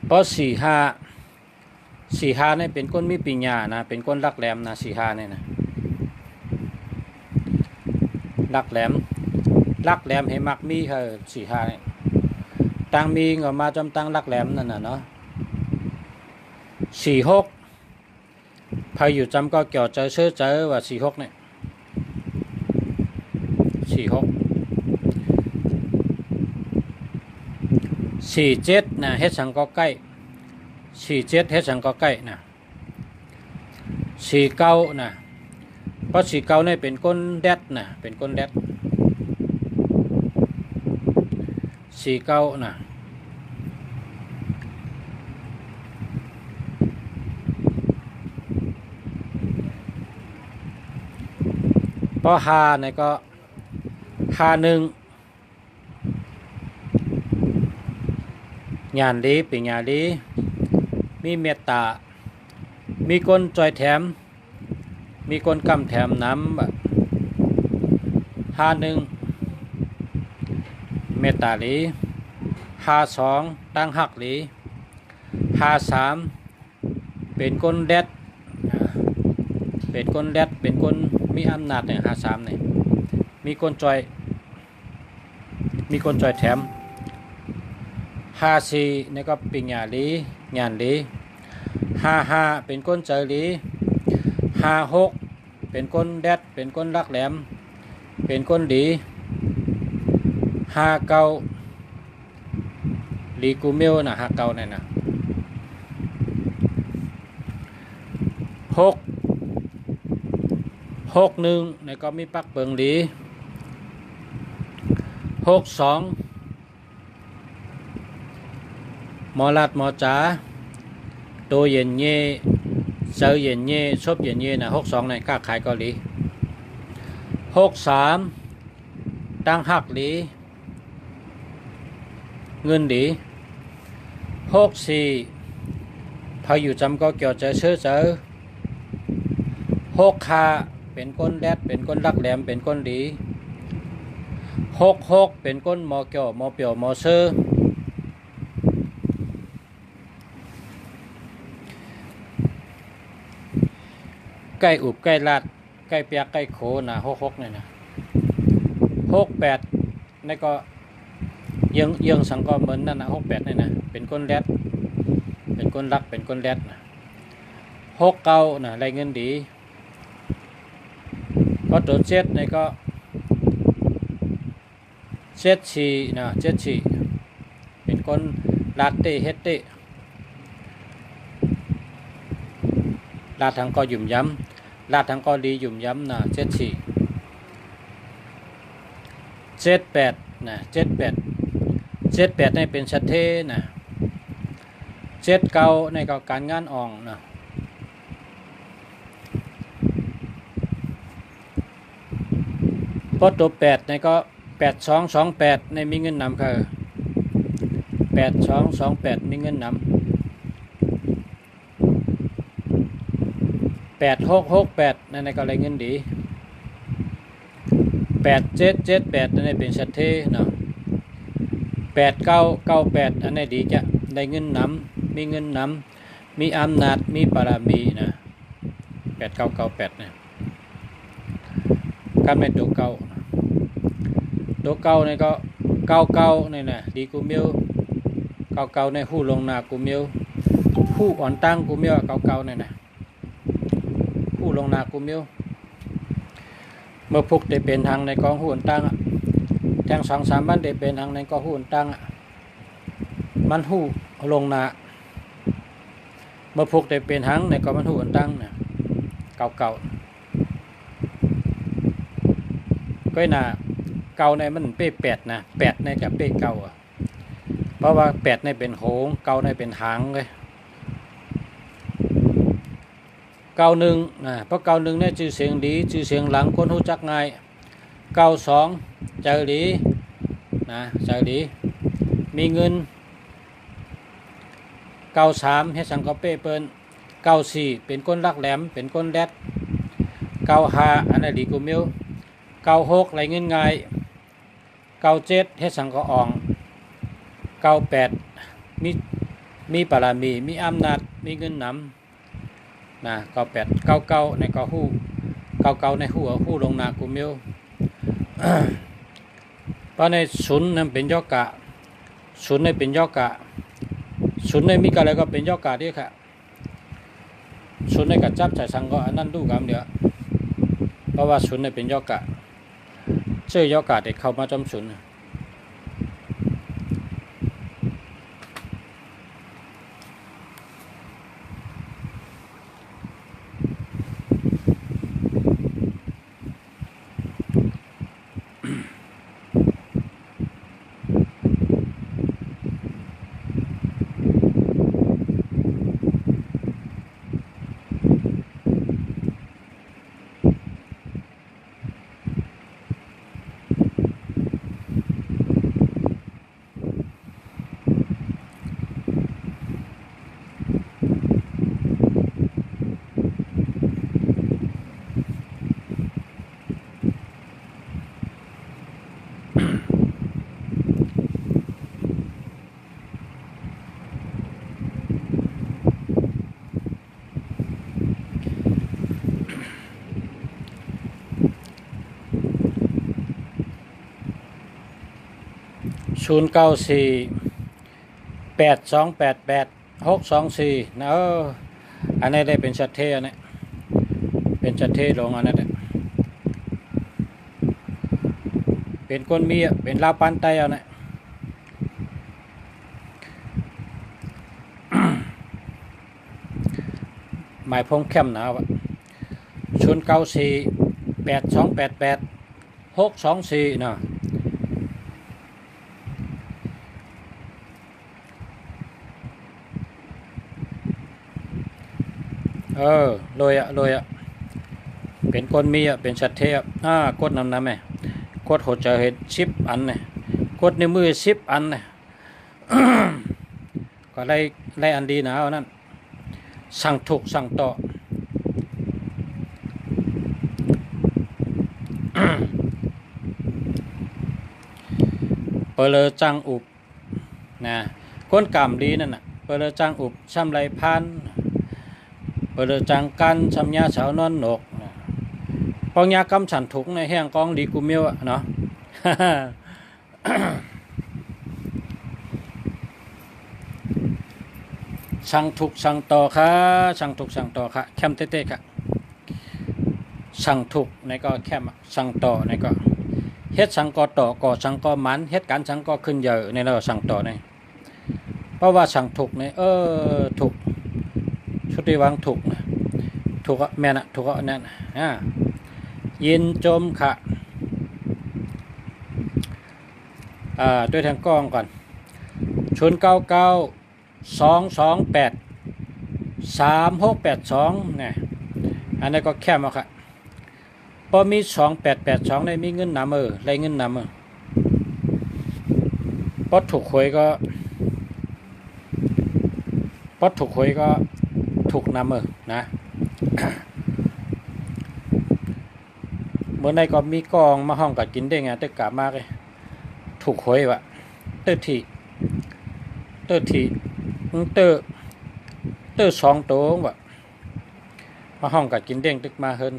เพราะ4-5เนี่ยเป็นคนมีปัญญานะเป็นคนรักแหลมนะ4-5เนี่ยนะรักแหลมให้มักมีค่ะ4-5เนี่ยตั้งมีก็มาจำตั้งรักแหลมนั่นน่ะเนาะ4-6พายอยู่จำก็เกี่ยวเจอว่า4-6เนี่ย47นะเฮ็ดสังก็ใกล้47เฮ็ดสังก็ใกล้นะ49นะเพราะ49เนี่ยเป็นก้นแดดนะเป็นก้นแดด49นะเพราะ5เนี่ยก็51ญาณดีเป็นญาณดีมีเมตตามีคนจอยแถมมีคนกำแถมน้ำ51เมตตาหลี52ตั้งหักหลี53เป็นคนแดดเป็นคนมีอำนาจเนี่ย53เนี่ยมีคนจอยแถม54นี่ก็เป็นญาณดี55เป็นคนเจอหลี56เป็นคนแดดเป็นคนรักแหลมเป็นคนดี59ลีกูเมลนะ59นี่นะ61นี่ก็มีปักเปิงหลี62หมอลัดหมอจ๋าโตเย็นเย่เซอเย็นเย่ชบเย็นเย่นะ62ในค้าขายเกาหลี63ตั้งหักหลีเงินดี64พาอยู่จำก็เกี่ยวเจอ65เป็นก้นแดดเป็นก้นรักแหลมเป็นก้นดี66เป็นก้นมอเกี่ยวมอเปียวมอเซอใกล้อุบใกล้ลาดใกล้เปียกใกล้โขนะ66เนี่ยนะ68นี่ก็ยังสังก็เหมือนนั่นนะ68นี่นะเป็นก้นแดดเป็นก้นรักเป็นก้นแดดนะ69นะไรเงินดีก็ตัว7นี่ก็74นะ74เป็นก้นลาดเตเฮ็ดเตลาดทางก็หยุ่มย้ำลาดทางก็ดีหยุ่มย้ำนะ74 78นะ78นี่เป็นชัดเทนะ79ในก็การงานอ่องนะพอตัว8ในก็8228ในมีเงินนำค่ะ8228มีเงินนำ8668นั่นก็ไรเงินดี8778นั่นเป็นชัดเทเนาะ8998อันนี้ดีจะได้เงินนำมีเงินนำมีอำนาจมีบารมีนะ8998เนี่ยกันเป็นตัวเก่านี่ก็99นี่นะดีกูเมียว99ในหู้ลงนากูเมียวหู้อ่อนตั้งกูเมียว99นี่นะหู้ลงนากูเมียวเมื่อพุกได้เป็นทางในกองหู้อ่อนตั้งแทง2-3บ้านได้เป็นทางในกองหู้อ่อนตั้งมันหู้ลงนาเมื่อพุกได้เป็นทางในกองมันหู้อ่อนตั้งเนี่ย99ก็น่ะเก่าในมันเป๊ะ8นะ8ในกับเป๊ะเก่าเพราะว่า8ในเป็นโหงเก่าในเป็นหางเลย91นะเพราะ91เนี่ยชื่อเสียงดีชื่อเสียงหลังคนรู้จักง่าย 092เจอหลีนะเจอหลีมีเงิน93เฮ็ดสังกอเป้เปิ้น94เป็นก้นลักแหลมเป็นก้นแดด95อันนั้นดีกูมิว96ไหลเงินง่าย97เฮ็ดสังกออ่อง98มีปารามีอำนาจมีเงินนำนะ98 99ในก็ฮู้99ในฮู้ลงนากูมิวเพราะในศูนย์นั้นเป็นยอกะศูนย์ในเป็นยอกะศูนย์ในมีอะไรก็เป็นยอกะด้วยค่ะศูนย์ในกับจับใจสังก็อันนั้นดูกรรมเดียวเพราะว่าศูนย์ในเป็นยอกะเชื่อยอกะเด็กเข้ามาจำศูนย์0948288 624นะอันนี้ได้เป็นชัดเทนะเป็นชัดเทลงอันนั้นเป็นก้นมีเป็นลาวปันไตเอานะหมายพงเข้มหนาวะ0948288 624นะโรยเป็นก้นมีเป็นชัดเทกดนำไหมกดหัวใจเห็น10 อันเนี่ยกดในมือ10 อันเนี่ย ก็ไล่อันดีนะนั่นสั่งถูกสั่งต่อ เปลือจังอุบนะก้นกำดีนั่นน่ะเปลือจังอุบช้ำไรพันเปลือจังกันช้ำยาเฉานอนหนกปองยากำฉันถุกในแห้งกองดีกูเมียวเนาะ สั่งถูกสั่งต่อค่ะสั่งถูกสั่งต่อค่ะแคมเต้ๆค่ะสั่งถูกในก็แคมสั่งต่อในก็เฮ็ดสั่งก่อต่อก่อสั่งก่อมันเฮ็ดการสั่งก่อขึ้นเยอะในเราสั่งต่อในเพราะว่าสั่งถูกในถูกชุดที่วางถูกถูกแม่นะถูกนั่นยินจมค่ะด้วยทางกล้องก่อน09922836682เนี่ยอันนี้ก็แค่มาค่ะพอมี2882ได้มีเงินนำได้เงินนำพอถูกหวยก็ถูกนำนะ เมื่อในก็มีกองมาห้องกัดกินได้ไงเตกะมากเลยถูกหวยวะเตอร์2 ตัววะมาห้องกัดกินเด้งตึกมาเฮิรน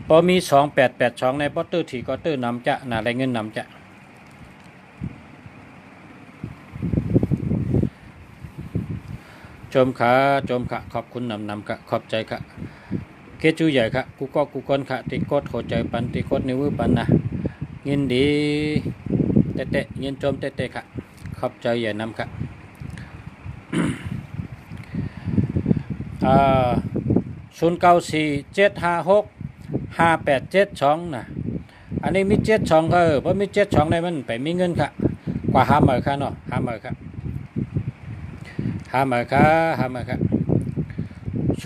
พอมี2882ในพอเตอร์ทีก็เตอร์นำจะน่าได้เงินนำจะจมค่ะขอบคุณนำค่ะขอบใจค่ะเกจูใหญ่ค่ะกูก้นค่ะติกดหัวใจปันติกดนิ้วปันนะยินดีเตะยินจมเตะค่ะขอบใจใหญ่นำค่ะ0947565872นะอันนี้มี72เพราะมี72ในมันไปมีเงินค่ะกว่า50,000ค่ะเนาะ50,000ค่ะ50,000ค่ะ 0947582986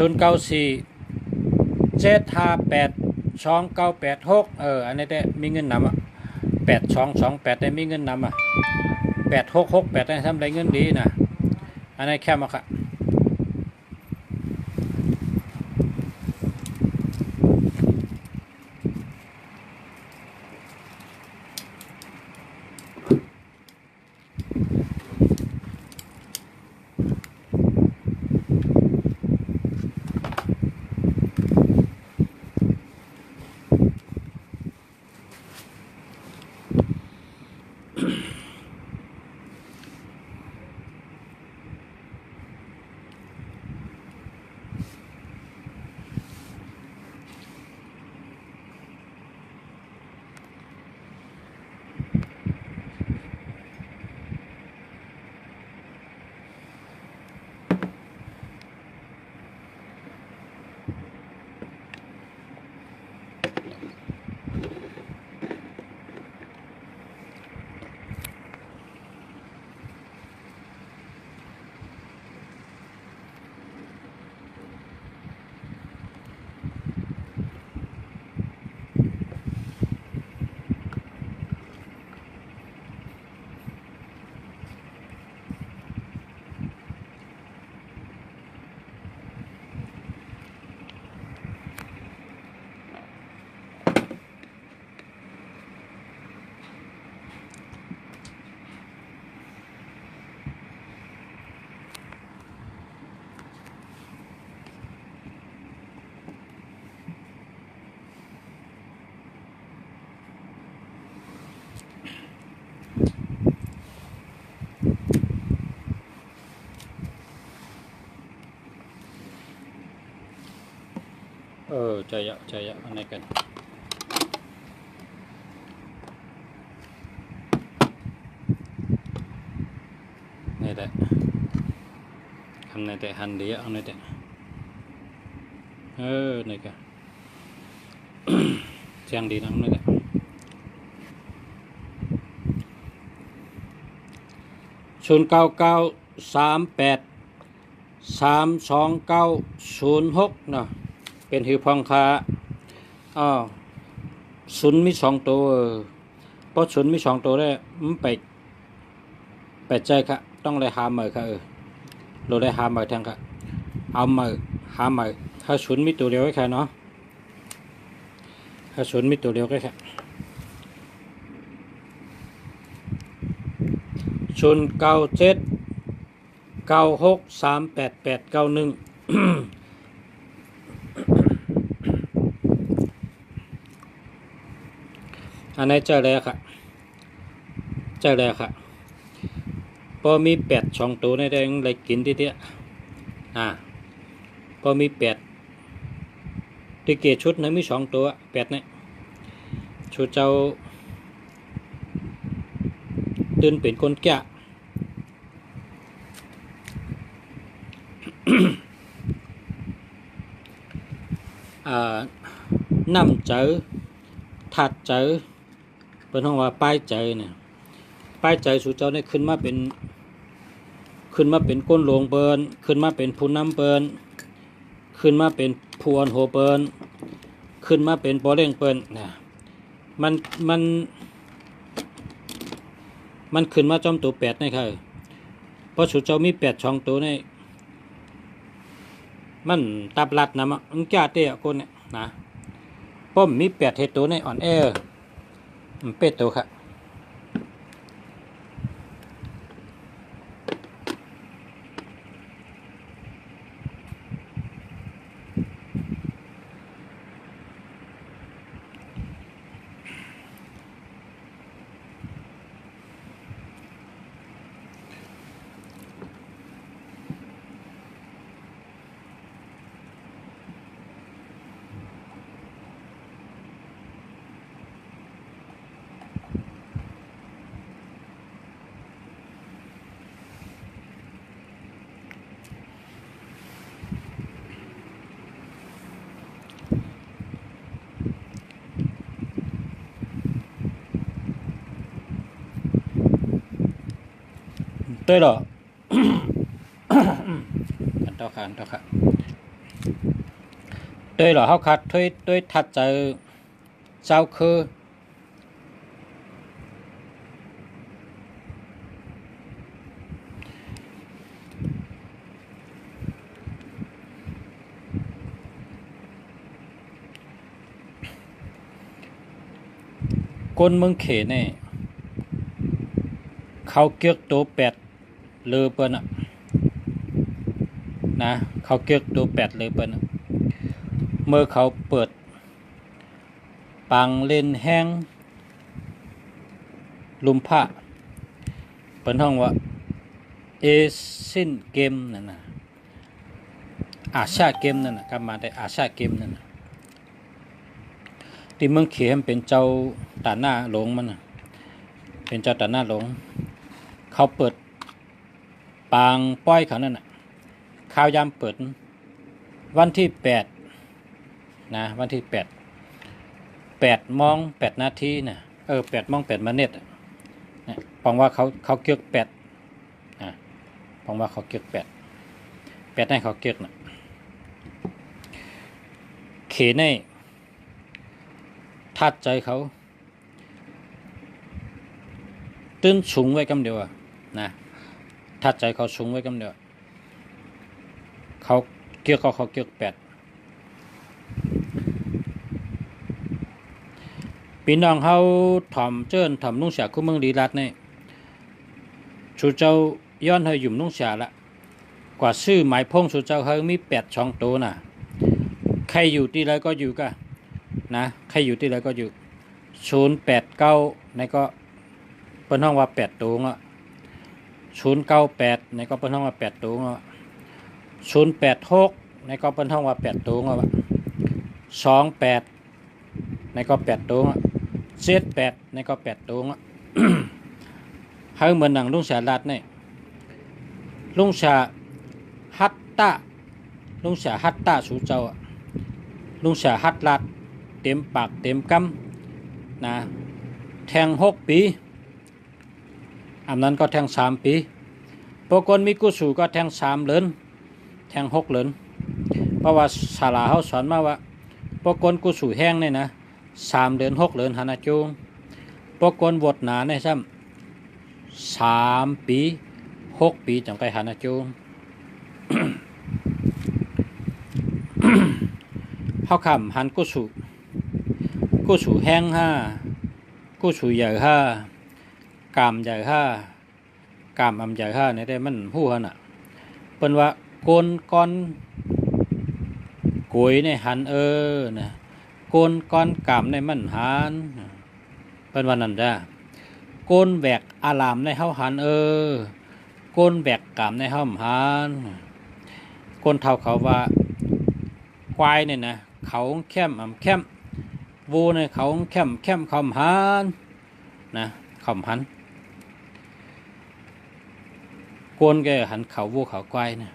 อันนี้ได้มีเงินนำอ่ะ8228ได้มีเงินนำอ่ะ8668ได้ทำได้เงินดีนะอันนี้แค่มาค่ะใจเยอะอันไหนกันนี่แหละทำในแต่หันดีเอาในแต่นี่กันเสียงดีนะนี่แหละ0993832906เนาะเป็นหือพองคาศูนย์มี2ตัวเพราะศูนย์มี2ตัวได้มันไปใจค่ะต้องได้หาใหม่ค่ะเราได้หาใหม่ทางค่ะเอาใหม่หาใหม่ถ้าศูนย์มีตัวเดียวก็แค่เนาะถ้าศูนย์มีตัวเดียวก็แค่0979638891อันนี้เจอแล้วค่ะพอมี8 2ตัวในแดงเลยกินทีเดียวพอมี8ที่เกตชุดนั้นมี2ตัว8เนี่ยชุดเจ้าตื่นเป็นคนแก่น้ำเจอถัดเจอเป็นห้องว่าป้ายเจอเนี่ยป้ายเจอสุเจ้าเนี่ยขึ้นมาเป็นก้นหลวงเปินขึ้นมาเป็นผู้นำเปินขึ้นมาเป็นผู้อันโหเปินขึ้นมาเป็นปอเร่งเปินนะมันขึ้นมาจอมตัว8นี่ค่ะเพราะสุเจ้ามี8 2ตัวนี่มันตับลัดนะมันจ้าเตะคนเนี่ยนะป้อมมี8เฮตัวในอ่อนเป็ดตัวค่ะเต้ยหรอ อันต่อค่ะ โดยหล่อเฮาคัดด้วยทัดเจอเจ้าคือคนเมืองเขเนี่ยเขาเกียกตัวแปดเลยเปิ้นนะเขาเกียกตัวแปดเลยเปิ้นเมื่อเขาเปิดปังเล่นแห้งลุมพระเปิ้นห้องว่าเอเชียนเกมนั่นน่ะอาเซียนเกมนั่นน่ะกลับมาได้อาเซียนเกมนั่นน่ะที่เมืองเขมเป็นเจ้าตาหน้าหลงมันน่ะเป็นเจ้าตาหน้าหลงเขาเปิดปางป้อยเขานั่นน่ะข้าวยามเปิดวันที่8นะวันที่8 โมง 8 นาทีนะ8 โมง 8 นาทีนะผมว่าเขาเกียก8นะผมว่าเขาเกียก8ให้เขาเกียกนะเขในทัดใจเขาตื้นสูงไว้กำเดียวนะทัดใจเขาสูงไว้กำเดียวเขาเกียกเขาเกียก8พี่น้องเขาถ่อมเจิ้นถ่อมนุ่งเสียคู่เมืองดีรัดนี่ชูเจ้าย้อนให้หยุ่มนุ่งเสียละกว่าชื่อหมายพงชูเจ้าเขามี8 ช่องตัวน่ะใครอยู่ที่ไรก็อยู่กันนะใครอยู่ที่ไรก็อยู่089ในก็เปิ้นห้องว่า8 ตัวอ่ะ098ในก็เปิ้นห้องว่า8 ตัวอ่ะ086ในก็เปิ้นห้องว่า8 ตัวอ่ะ28ในก็8 ตัวอ่ะ78ในก็8 ตัวอ่ะ เฮาเหมือนหนังลุงเสียรัดนี่ลุงเสียฮัตตาลุงเสียฮัตตาสูเจ้าลุงเสียฮัตรัดเต็มปากเต็มกำนะแทง6 ปีอันนั้นก็แทง3 ปีปกติมีกุสูก็แทง3 เหรียญแทง6 เหรียญเพราะว่าศาลาเขาสอนมาว่าปกติกุสูแห้งเนี่ยนะ3 เหรียญ6 เหรียญหานาจูงปกติวดหนาเนี่ยซ้ำ3 ปี6 ปีจังไปหานาจูง เขาคำหันกุสูแห้ง5กุสูใหญ่5กามใหญ่5กามอำใหญ่5เนี่ยได้มันหู้หั่นน่ะเปิ้นว่าโกนก้อนกุยในหันนะโกนก้อนกามในมันหันเปิ้นว่านั่นจ้ะโกนแหวกอารามในเฮาหันโกนแหวกกามในเฮาหันโกนเท่าเขาว่าควายเนี่ยนะเขาแค้มวูในเขาแค้มคำหันนะคำหันโกนแกหันเขาวูเขาควายนะ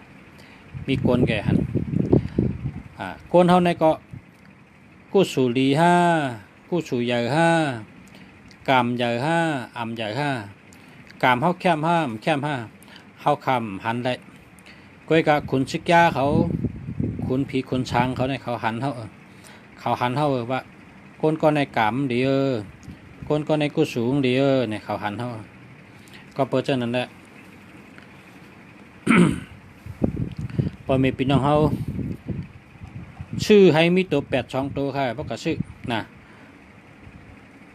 มีโกนแกหันโกนเฮาในก็กูสูลีกูสูใหญ่กามใหญ่อำใหญ่กามเฮาแค้มเฮาคำหันได้ก้อยกะขุนชิกยาเขาขุนผีขุนช้างเขาในเขาหันเฮาว่าก้นก็ในกามดีก้นก็ในกูสูงดีในเขาหันเฮาก็เปิดเจ้านั่นแหละ พอมีพี่น้องเฮาชื่อให้มีตัว8 ช่องตัวค่ะเพราะก็ชื่อนะ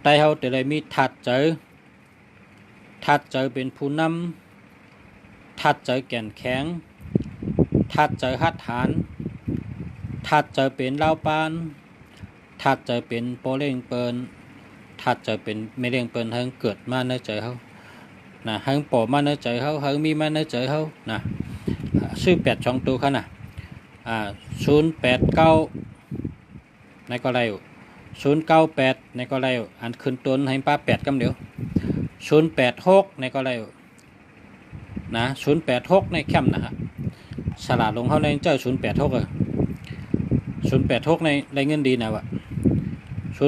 ไตเฮาแต่ไรมีทัดเจอเป็นผู้นำทัดเจอแก่นแข็งทัดเจอหัดฐานทัดเจอเป็นเล่าปานทัดเจอเป็นโปเล่งเปินทัดเจอเป็นไม่เล่งเปินทั้งเกิดมาในใจเฮานะทั้งปอมาในใจเฮาทั้งมีมาในใจเฮานะชื่อ8 ช่องตัวค่ะนะ089ในก็ไร098ในก็ไรอันขึ้นต้นให้ป้า8กำเดียว086ในก็ไรนะ086ในแคมนะฮะสลาดลงเขาในเจ้า086086ในเงินดีนะวะ086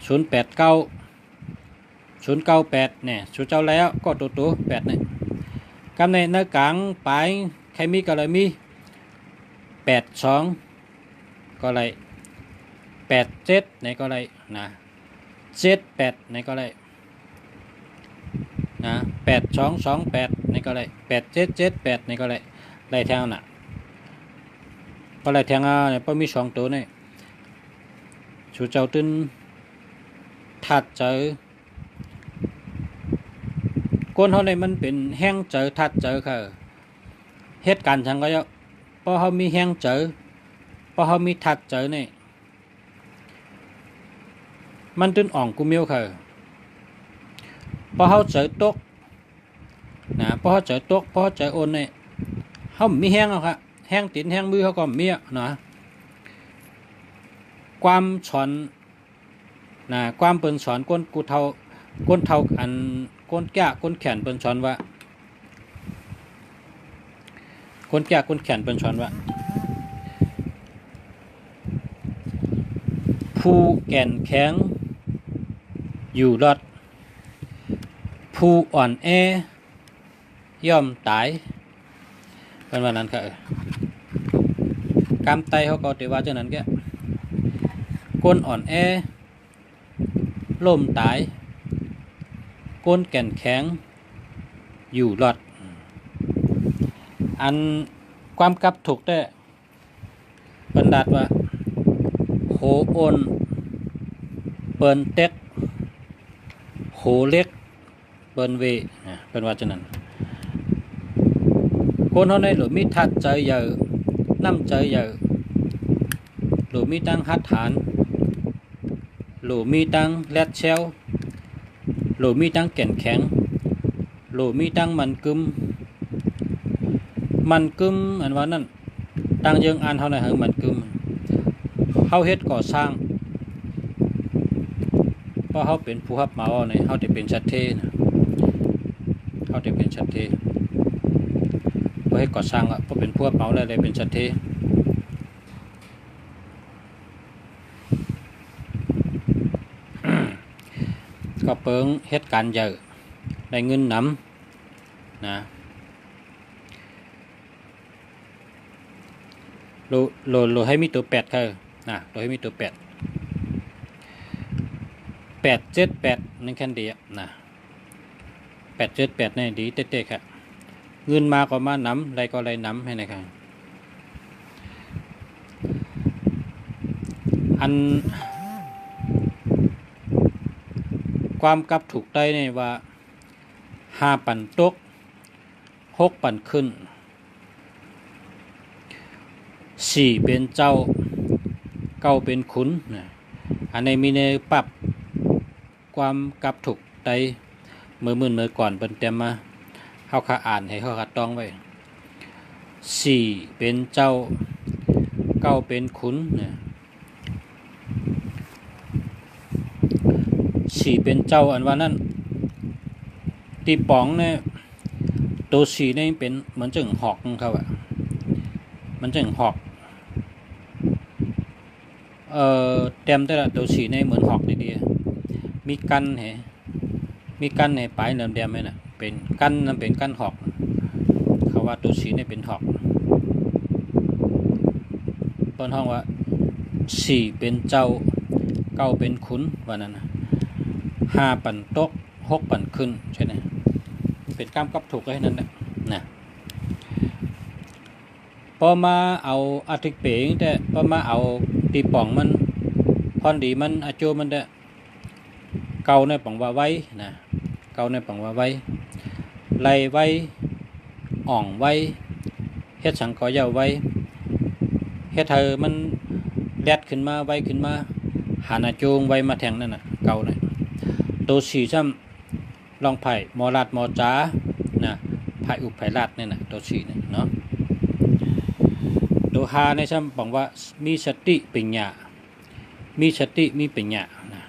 089 098เนี่ยชูเจ้าแล้วก็ตัว8เนี่ยกำในเนื้อกลางปลาย ใครมีก็เลยมี82ก็เลย87ในก็เลยนะ78ในก็เลยนะ8228ในก็เลย8778ในก็เลยได้แถวน่ะก็เลยแทงเนี่ยพอมี2ตัวนี่ชูเจ้าตึ้นถัดเจอก้นเขาในมันเป็นแห้งเจอถัดเจอค่ะเหตุการณ์ทางก็เยอะพอเขามีแห้งเจอพอเขามีถัดเจอนี่มันตึ้นอ่องกูมิวค่ะพอเขาเจอตกนะพอเขาเจอตกพอเขาเจอโอนนี่เขามีแห้งแล้วค่ะแห้งตีนแห้งมือเขาก็มีนะความสอนนะความเปิ้นสอนก้นกูเท่าก้นเท่าอันก้นแก่ก้นแขนเปิ้นสอนว่าก้นแก่ก้นแขนเปิ้นสอนว่าผู้แก่นแข็งอยู่รอดผู้อ่อนแอย่อมตายเป็นว่านั้นค่ะกำไตเขาก็ถือว่าเจ้านั้นแกก้นอ่อนแอล่มตายก้นแก่นแข็งอยู่รอดอันความกับถูกได้บรรดาว่าโหโอนเปิ้นเต็กโหเล็กเปิ้นเวเป็นว่าเจ้านั้นคนเขาในหรือมีทัดใจเยอะน้ำใจเยอะหรือมีตั้งหัดฐานหรือมีตั้งแรดเชลหรือมีตั้งแก่นแข็งหรือมีตั้งมันกึมอันว่านั่นตั้งยังอ่านเท่าไหร่เหรอมันกึมเขาเฮ็ดก่อสร้างเพราะเขาเป็นผู้รับเหมาเนี่ยเขาจะเป็นชัดเทนะเขาจะเป็นชัดเทเพราะให้ก่อสร้างอ่ะเพราะเป็นผู้รับเหมาอะไรเป็นชัดเทก็เปิงเฮ็ดการเยอะได้เงินนำนะโลให้มีตัว8ค่ะนะโลให้มีตัว878นั่นแค่ดีนะ878นี่ดีเต๊ะๆค่ะเงินมาก็มานำอะไรก็อะไรนำให้นะครับอันความกับถูกได้เนี่ยว่า5 ปั่นตก6 ปั่นขึ้น4เป็นเจ้า9เป็นขุนอันนี้มีในปรับความกับถูกได้เมื่อก่อนเป็นเต็มมาเขาขาอ่านให้เขาขาต้องไว้4เป็นเจ้า9เป็นขุน4เป็นเจ้าอันว่านั่นตีป๋องเนี่ยตัว4นี่เป็นเหมือนจึงหอกเขาอะมันจึงหอกเต็มแต่ละตัว4นี่เหมือนหอกดีๆมีกันให้ปลายเดิมๆไหมนะเป็นกันนั่นเป็นกันหอกเขาว่าตัว4นี่เป็นหอกเปิ้นห้องว่า4เป็นเจ้า9เป็นขุนว่านั้นนะ5 ปั่นตก6 ปั่นขึ้นใช่ไหมเป็นกล้ามกับถูกให้นั่นแหละนะพอมาเอาอาทิตย์เป๋งแต่พอมาเอาตีป่องมันพอนดีมันอาโจมันได้เกาในป่องว่าไว้นะเกาในป่องว่าไว้ไล่ไว้อ่องไว้เฮ็ดสังกอเยาไว้เฮ็ดเธอมันแดดขึ้นมาไว้ขึ้นมาหานาโจงไว้มาแทงนั่นน่ะเกาเนี่ยตัว4ซ้ำลองไผ่มอลาดมอจ้านะไผ่อุบไผ่ลาดนี่นะตัว4เนี่ยเนาะตัว5ในซ้ำบอกว่ามีสติปัญญามีสติมีปัญญานะ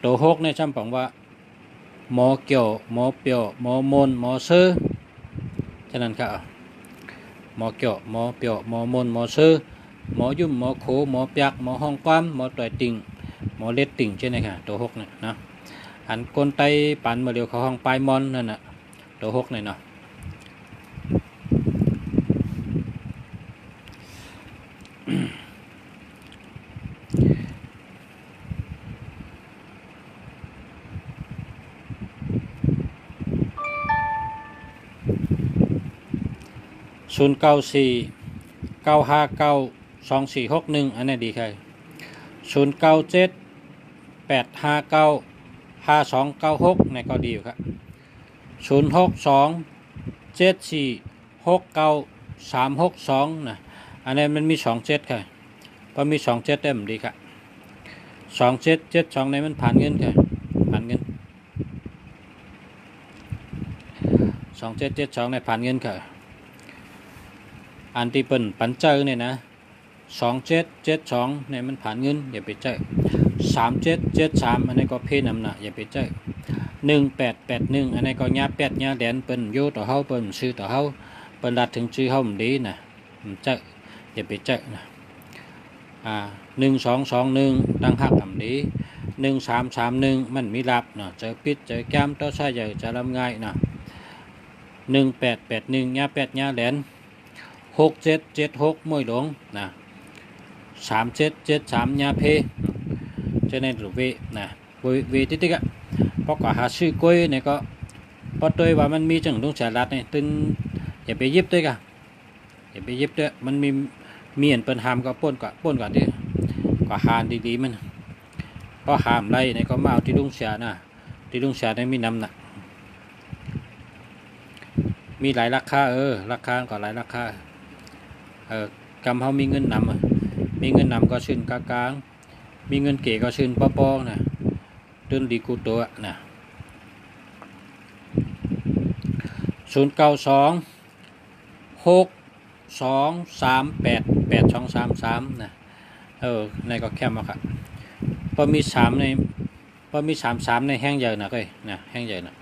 ตัว6ในซ้ำบอกว่าหมอเกี่ยวหมอเปียวหมอมนหมอเซอฉะนั้นครับหมอเกี่ยวหมอเปียวหมอมนหมอเซอหมอยุ่มหมอโขหมอเปียกหมอห้องความหมอต่อยติ่งหมอเล็ดติ่งใช่ไหมค่ะตัว6เนี่ยนะอันก้นไตปันมาเดียวเขาห้องปลายมอนนั่นน่ะตัว6เนี่ยเนาะ 0949592461อันนี้ดีใคร0978595296นี่ก็ดีอยู่ครับ0627469362นะอันนี้มันมี27ค่ะพอมี27ได้มันดีครับ2772ในมันผ่านเงินค่ะผ่านเงิน2772ในผ่านเงินค่ะอันที่เป็นปันเจอเนี่ยนะ2772ในมันผ่านเงินอย่าไปเจอ3773อันนี้ก็เพนำหนักอย่าไปเจอ1881อันนี้ก็ญา8ญาแดนเป็นโยต่อเฮาเป็นชื่อต่อเฮาเป็นรัดถึงชื่อเฮามันดีนะมันเจออย่าไปเจอนะ1221ตั้งหักทำดี1331มันมีรับเนาะเจอปิดเจอแก้มต่อใช่ใหญ่จะลำง่ายเนาะ1881ญา8ญาแดน6776มวยหลงนะ3773ญาเพcho nên rồi về nè về tí tí ạ có cả hạt sư quê này có tôi và mình mi chẳng đúng trả lạt này tinอย่าไปยิบด้วยกันอย่าไปยิบด้วยมันมีอันเป็นหามก็ป้นก่อนดิก็หามดีๆมันก็หามไรเนี่ยก็มาเอาที่ลุงเสียนะที่ลุงเสียเนี่ยมีน้ำหนักมีหลายราคาราคาก็หลายราคากำเขามีเงินนำมีเงินนำก็ชื่นกลางมีเงินเก๋ก็ชื่นป้อๆนะตื่นดีกูตัวนะ0926238823นะในก็แคมมาครับพอมี3ในพอมี33ในแห้งใหญ่นะก็นะแห้งใหญ่นะ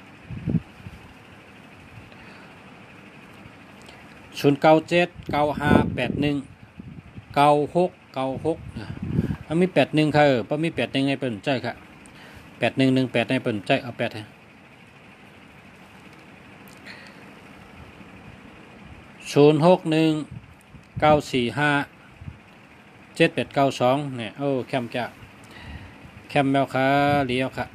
0979581996มันมี81ค่ะพอมี81ให้เปิ่นใจค่ะ8118ให้เปิ่นใจเอา8ให้0619457892เนี่ยแคมจ้ะแคมแมวค่ะเลี้ยวค่ะ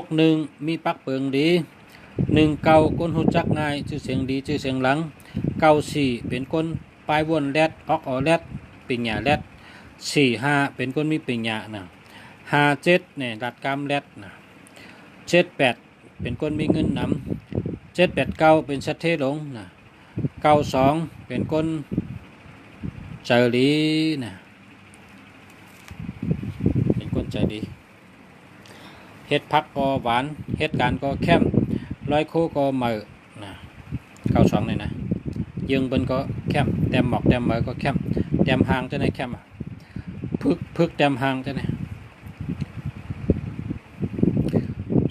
61มีปักเปิงดี19ก้นหูจักง่ายชื่อเสียงดีชื่อเสียงหลัง94เป็นก้นปลายวนแรดออกแรดปิญญาแรด45เป็นก้นมีปิญญานะ57เนี่ยดัดกรรมแรดนะ78เป็นก้นมีเงินนำ789เป็นชัดเทหลงนะ92เป็นก้นใจดีนะเป็นก้นใจดีเฮ็ดพักก็หวานเฮ็ดการก็เข้มร้อยคู่ก็เหมือนะ92เลยนะยึงเป็นก็เข้มแต้มหมอกแต้มเหมือก็เข้มแต้มหางจะไหนเข้มพึกแต้มหางจะไหน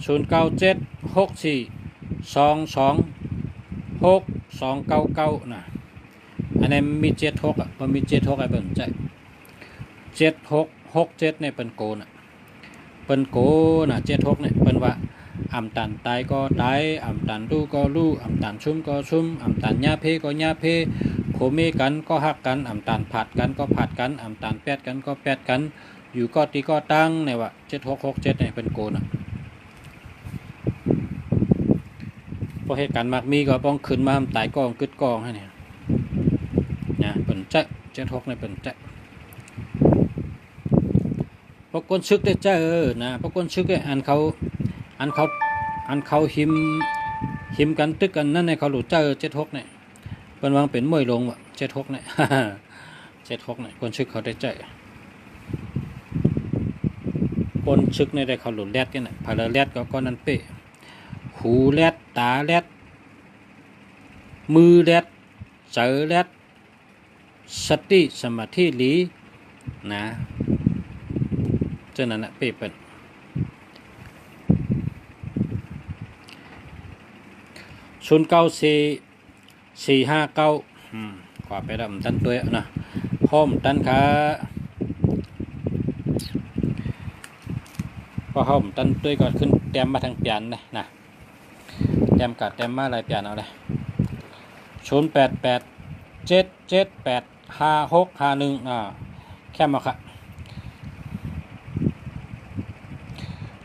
0976422699นะอันนี้มี76อ่ะมันมี76ไอ้เบิ่งใจ7667เนี่ยเป็นโกน่ะเป็นโกน่ะ76เนี่ยเป็นว่าอำตันตายก็ตายอำตันรู้ก็รู้อำตันชุ่มก็ชุ่มอำตันญาเพก็ญาเพโคเมกันก็ฮักกันอำตันผัดกันก็ผัดกันอำตันแปดกันก็แปดกันอยู่ก็ตีก็ตั้งเนี่ยว่า7667เนี่ยเป็นโกน่ะพอเหตุการณ์มากมีก็ป้องขึ้นมาตายกองกึดกองให้เนี่ยนะเป็นใจ76เนี่ยเป็นใจพวกคนชึกได้ใจนะพวกคนชึกได้อันเขาหิมกันตึกกันนั่นในเขาหลุดใจ76เนี่ยเป็นวางเป็นมวยลงว่ะ76เนี่ย76เนี่ยคนชึกเขาได้ใจคนชึกในได้เขาหลุดแรดกันน่ะพาราแรดก็ก้อนนั้นเป๊ะหูแรดตาแรดมือแรดเจอแรดสติสมาธิหลีนะเจ้านั่นนะเป๊ะเป็น094459ขวาไปดำตันตัวนะห้อมตันขาพอห้อมตันตัวก็ขึ้นแต้มมาทางเปลี่ยนเลยนะแต้มกัดแต้มมาอะไรเปลี่ยนเอาเลย0887785651แค่มาค่ะ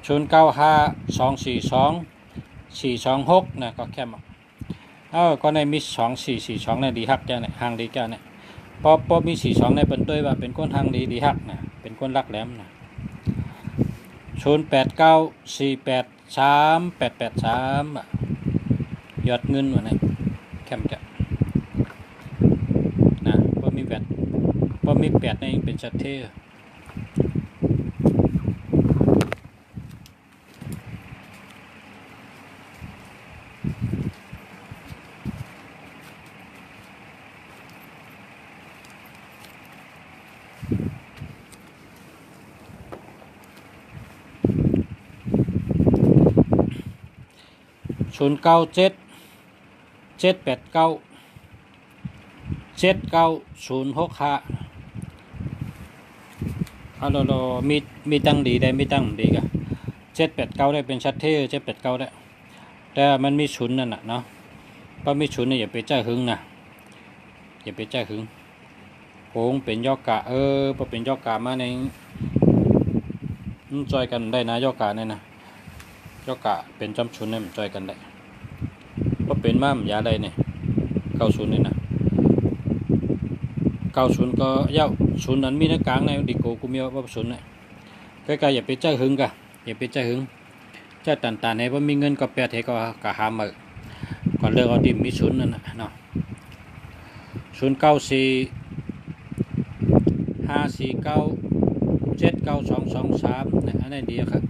095242 426นะก็แค่มา ก็ในมี2442เนี่ยดีฮักแกเนี่ยหางดีแกเนี่ยพอมี42ในเป็นตัวว่าเป็นคนหางดีฮักนะเป็นคนรักแหลมนะ0894838883ยอดเงินวะเนี่ยแคมจะนะพอมี8ในเป็นชัดเท0977897906เรามีตั้งดีได้ไม่ตั้งดีกัน789ได้เป็นชัดเท789ได้แต่มันมีชุนนั่นน่ะเนาะพอมีชุนเนี่ยอย่าไปใจหึงนะอย่าไปใจหึงโค้งเป็นยอกกะพอเป็นยอกกะมาในจอยกันได้นะยอกกะเนี่ยนะยอกกะเป็นจำชุนเนี่ยมันจอยกันได้พอเป็นมาอย่าได้เนี่ย90เนี่ยนะ90ก็เย้าศูนย์นั้นมีในกลางในดิโกกูมีว่าศูนย์เนี่ยใกล้ๆอย่าไปใจหึงกะอย่าไปใจหึงใจตันให้ว่ามีเงินก็แปดให้ก็หามาก่อนเลิกเอาดิมีศูนย์นั่นนะเนาะ094549792223เนี่ยอันนี้ดีครับ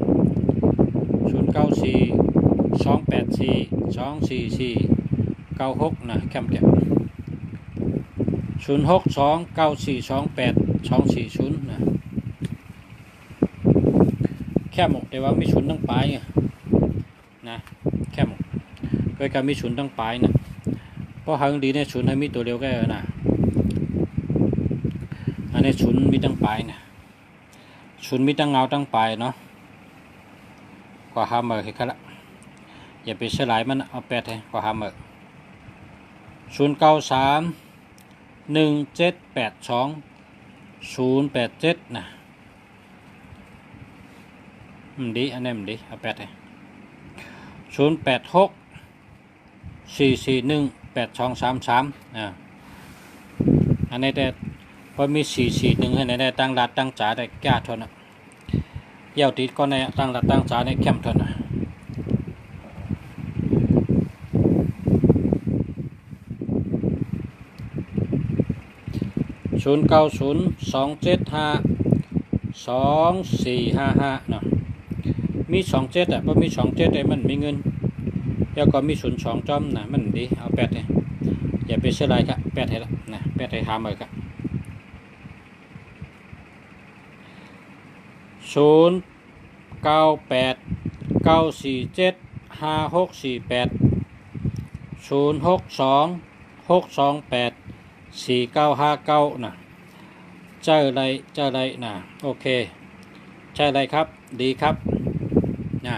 0942842446นะแคมป์0629428240นะแค่หมกแต่ว่ามีชุนตั้งปลายไงนะแค่หมกเคยการมีชุนตั้งปลายนะเพราะหางดีเนี่ยชุนให้มีตัวเดียวแค่นะอันนี้ชุนมีตั้งปลายนะชุนมีตั้งเงาตั้งปลายเนาะก็หาเมอให้กันละอย่าไปเสียหลายมันเอาแปดให้ก็หาเมอ0931782087นะดีอันนี้มันดีเอาแปดให้0864418233อันนี้แต่พอมี441ให้ได้ตั้งรัดตั้งจ๋าได้แก้ทนนะเยี่ยวติดก็ในตั้งรัดตั้งจ๋าในเข้มทนนะ0902752455เนาะมี27พอมี27ได้มันมีเงินแล้วก็มี02จอมนะมันดีเอาแปดเลยอย่าไปเสียดายครับแปดให้ละนะแปดให้หามาครับ0989475648 0626284959นะเจ้าอะไรนะโอเคใช่อะไรครับดีครับนะ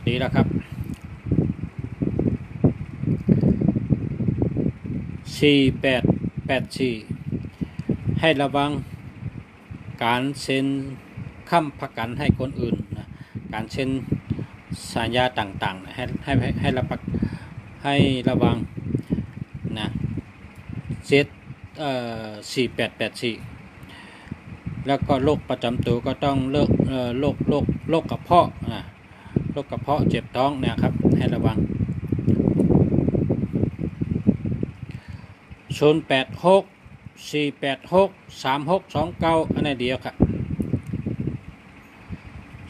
ดีแล้วครับ4884ให้ระวังการเซ็นค้ำประกันให้คนอื่นนะการเซ็นสัญญาต่างๆให้ระวังนะเซ็ต4884แล้วก็โรคประจำตัวก็ต้องโรคกระเพาะโรคกระเพาะเจ็บท้องนะครับให้ระวัง0864863629อันนี้เดียวครับ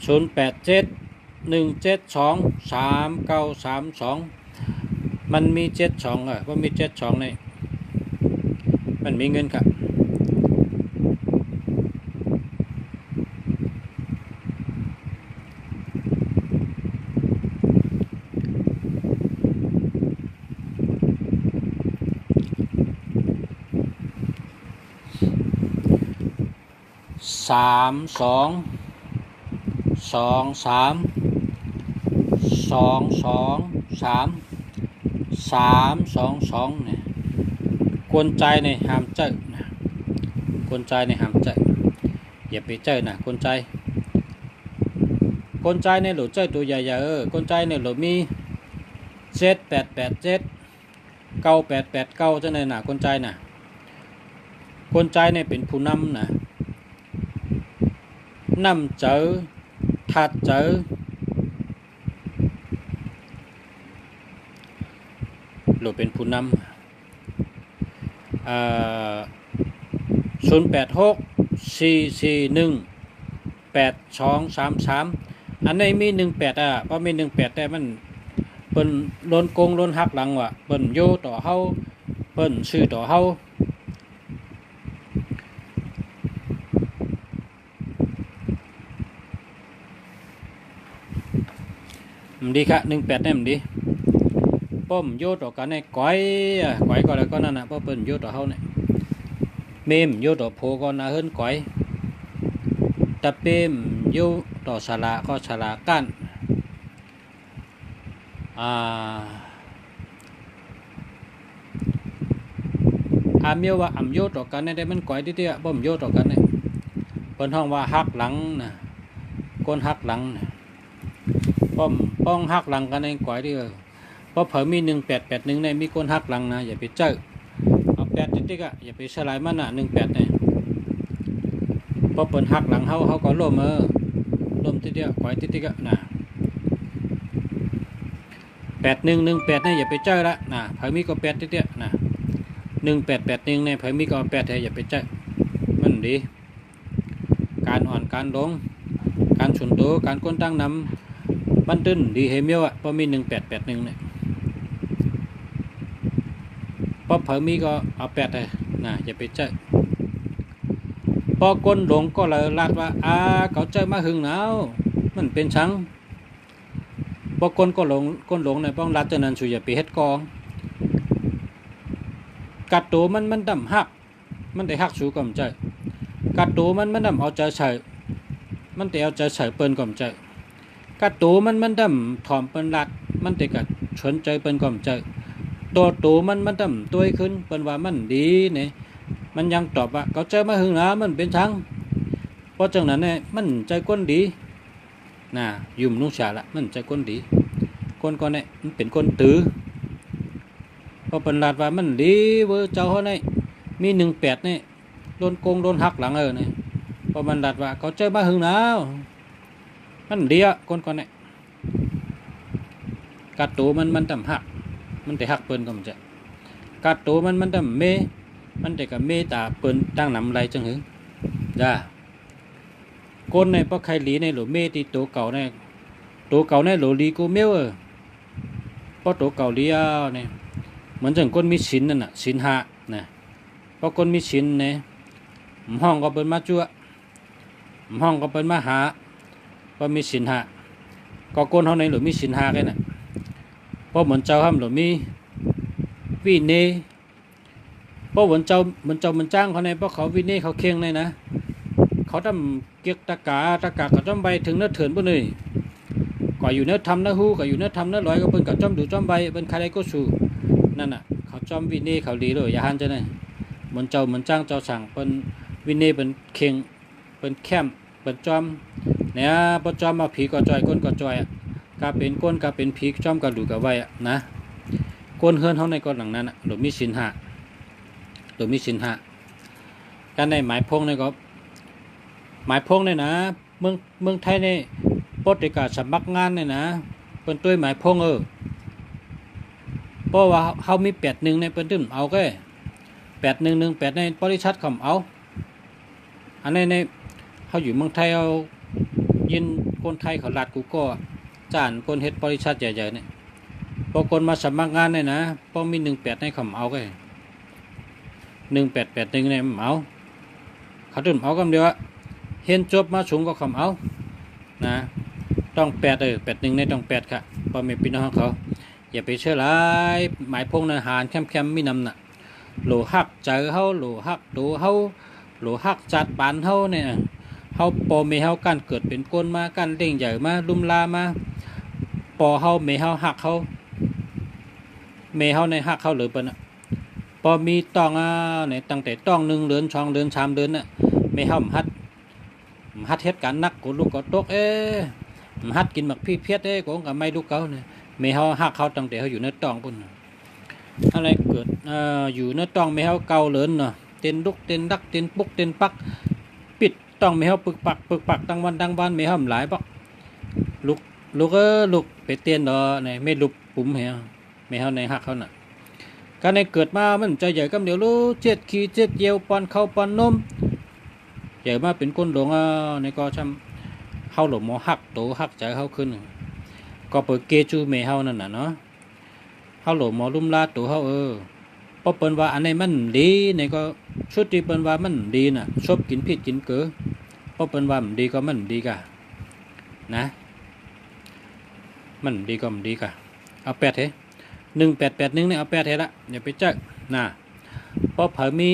0871723932มันมี72ว่ามี72ในมันมีเงินครับ3223เนี่ยกวนใจในหามเจ้านะกวนใจในหามเจ้าอย่าไปเจ้านะกวนใจในหลุดเจ้าตัวใหญ่ๆกวนใจในหลุดมี7887 9889จังได๋น่ะคนใจน่ะคนใจเนี่ยเป็นผู้นำนะนำเจอถัดเจอหรือเป็นผู้นำ086 441 8233อันนี้มี18เพราะมี18แต่มันเปิ้นล้นโกงล้นหักหลังว่ะเปิ้นโยต่อเฮาเปิ้นชื่อต่อเฮามันดีค่ะ18เนี่ยมันดีป้อมโยต่อกันในก้อยก็แล้วก็นั่นน่ะเพราะเปิ้นโยต่อเฮาเนี่ยเมมโยต่อโพก็น่าเฮิรนก้อยตะเปมโยต่อสาระก็สาระก้านเมียวว่าโยต่อกันได้มันก้อยเตี้ยๆป้อมโยต่อกันเนี่ยเปิ้นห้องว่าหักหลังนะก้นหักหลังนะป้องหักหลังกันในก้อยเด้อเพราะเผอมี1881ในมีก้นหักหลังนะอย่าไปเจ้อเอา8ติ๊กๆอย่าไปสลายมันน่ะ18เนี่ยเพราะเปิ้นหักหลังเฮาก็ล้มล้มเตี้ยๆก้อยติ๊กๆนะ8118เนี่ยอย่าไปเจ้อละนะเผอมีก็8เตี้ยๆนะ1881เนี่ยเผอมีก็8อย่าไปเจ้อมันดีการอ่อนการลงการฉุนโตการก้นตั้งนำบันตึ้นดีเฮเมียวเพราะมี1881เนี่ยพอเผอมีก็เอา8เลยนะอย่าไปเจ้อพอก้นหลงก็เลยลาดว่าเขาเจ้อมาหึงหนาวมันเป็นชังพอก้นก็หลงเนี่ยป้องรัดเจนันสุอย่าไปเฮ็ดกองกัดตัวมันดำหักมันได้หักสูก่อมเจ้อกัดตัวมันดำเอาใจใส่มันแต่เอาใจใส่เปิ้นก่อมเจ้อกัดตัวมันดำถอมเปิ้นรัดมันแต่กัดชนใจเปิ้นก่อมเจ้อตัวมันดำตัวขึ้นเปิ้นว่ามันดีเนี่ยมันยังตอบว่าเขาเจอมาหึงหนามันเป็นชังเพราะจังนั้นเนี่ยมันใจก้นดีน่ะยุ่มนุ่งชาละมันใจก้นดีก้นเนี่ยมันเป็นก้นตื้อเพราะเปิ้นรัดว่ามันดีเวอร์เจ้าเฮาเนี่ยมี18เนี่ยโดนโกงโดนหักหลังเนี่ยเพราะมันรัดว่าเขาเจอมาหึงหนามันดีก้นเนี่ยกัดตัวมันดำหักมันแต่หักเปิ้นก็มันจะกัดตัวมันดำเมมันแต่กับเมตาเปิ้นตั้งนำไรจังหึจ้าก้นในเพราะใครหลีในหลูเมตีตัวเก่าในหลูลีกูเมียวเพราะตัวเก่าลีเนี่ยเหมือนจังก้นมีชิ้นนั่นน่ะชิ้นหะนะเพราะก้นมีชิ้นเนี่ยห้องก็เปิ้นมาจั่วห้องก็เปิ้นมาหาเพราะมีชิ้นหะก็ก้นเฮาในหลูมีชิ้นหะกันน่ะเพราะเหมือนเจ้าห้ามหลูมีวิเนเพราะเหมือนเจ้ามันจ้างเขาในเพราะเขาวิเนเขาเคียงในนะเขาทำเกียกตะกาเขาจ้อมใบถึงเนื้อเถื่อนบ่เลยก่ออยู่เนื้อทำเนื้อหูก่ออยู่เนื้อทำเนื้อลอยก็เป็นกับจ้อมดูจ้อมใบเป็นใครก็สู้นั่นน่ะเขาจ้อมวิเนเขาดีเลยอย่าหันจะไหนเหมือนจ้างเจ้าสั่งเป็นวิเนเป็นเคียงเป็นแคมเป็นจอมเนี่ยพอจอมมาผีก็จอยก้นก็จอยกาเป็นก้นกาเป็นผีจอมกาดูกาไว้นะก้นเฮือนเขาในก้นหลังนั้นหรือมีสินหะการในหมายพงในก็หมายพงเนี่ยนะเมืองไทยในปฏิกาสมัครงานเนี่ยนะเป็นตัวหมายพงเพราะว่าเขามี81ในเป็นตึ้มเอาแค่8118ในบริษัทเขาเอาอันนี้ในเขาอยู่เมืองไทยเอายินคนไทยเขาลัดกูก็จ้านคนเฮ็ดบริษัทใหญ่ๆเนี่ยพอคนมาสมัครงานเนี่ยนะพอมี18ในเขาเอาแค่1881เนี่ยเอาเขาตึ้มเอาคำเดียวเห็นจบมาสูงก็คำเอานะต้อง81ในต้อง8ค่ะพอมีพี่น้องเขาอย่าไปเชื่อหลายหมายพงอาหารแคมมีนำน่ะโหลหักเจอเฮาโหลหักดูเฮาโหลหักจัดปานเฮาเนี่ยเฮาปอเมเฮาการเกิดเป็นก้นมาการเด้งใหญ่มาลุมลามาปอเฮาเมเฮาหักเฮาเมเฮาในหักเฮาหรือเปล่าพอมีต้องเนี่ยตั้งแต่ต้อง1 เดือน2 เดือน3 เดือนน่ะเมเฮาหัดเหตุการณ์นักกูลูกก็ตกหัดกินหมักพี่เพียดก็กับไม่ลูกเขาเนี่ยเมเฮาหักเขาตั้งแต่เขาอยู่ในต้องปุ่น อะไรเกิดอยู่เนื้อต้องไม่เฮาเกาเหลินเนาะเต้นลุกเต้นดักเต้นปุกเต้นปักปิดต้องไม่เฮาปึกปักตั้งวันตั้งบ้านไม่เฮาหลายปักลุกลุกไปเต้นเนาะในไม่ลุกปุ่มเฮาไม่เฮาในหักเขาน่ะการในเกิดมามันใจใหญ่กำเดียวรู้เจ็ดขี้เจ็ดเยียวปอนเข้าปอนนมใหญ่มาเป็นก้นหลวงในก็ช่ำเฮาหลงหมอหักโตหักใจเฮาขึ้นก็เปิดเกจูเมเฮานั่นน่ะเนาะเฮาหลงหมอลุ่มลาตัวเฮาพอเปิ้นว่าอันไหนมันดีในก็ชุดที่เปิ้นว่ามันดีน่ะชอบกินผิดกินเก๋อพอเปิ้นว่ามันดีก็มันดีกะนะมันดีก็มันดีกะเอา8เถ1881เนี่ยเอา8เถละอย่าไปเจอนะพอเผอมี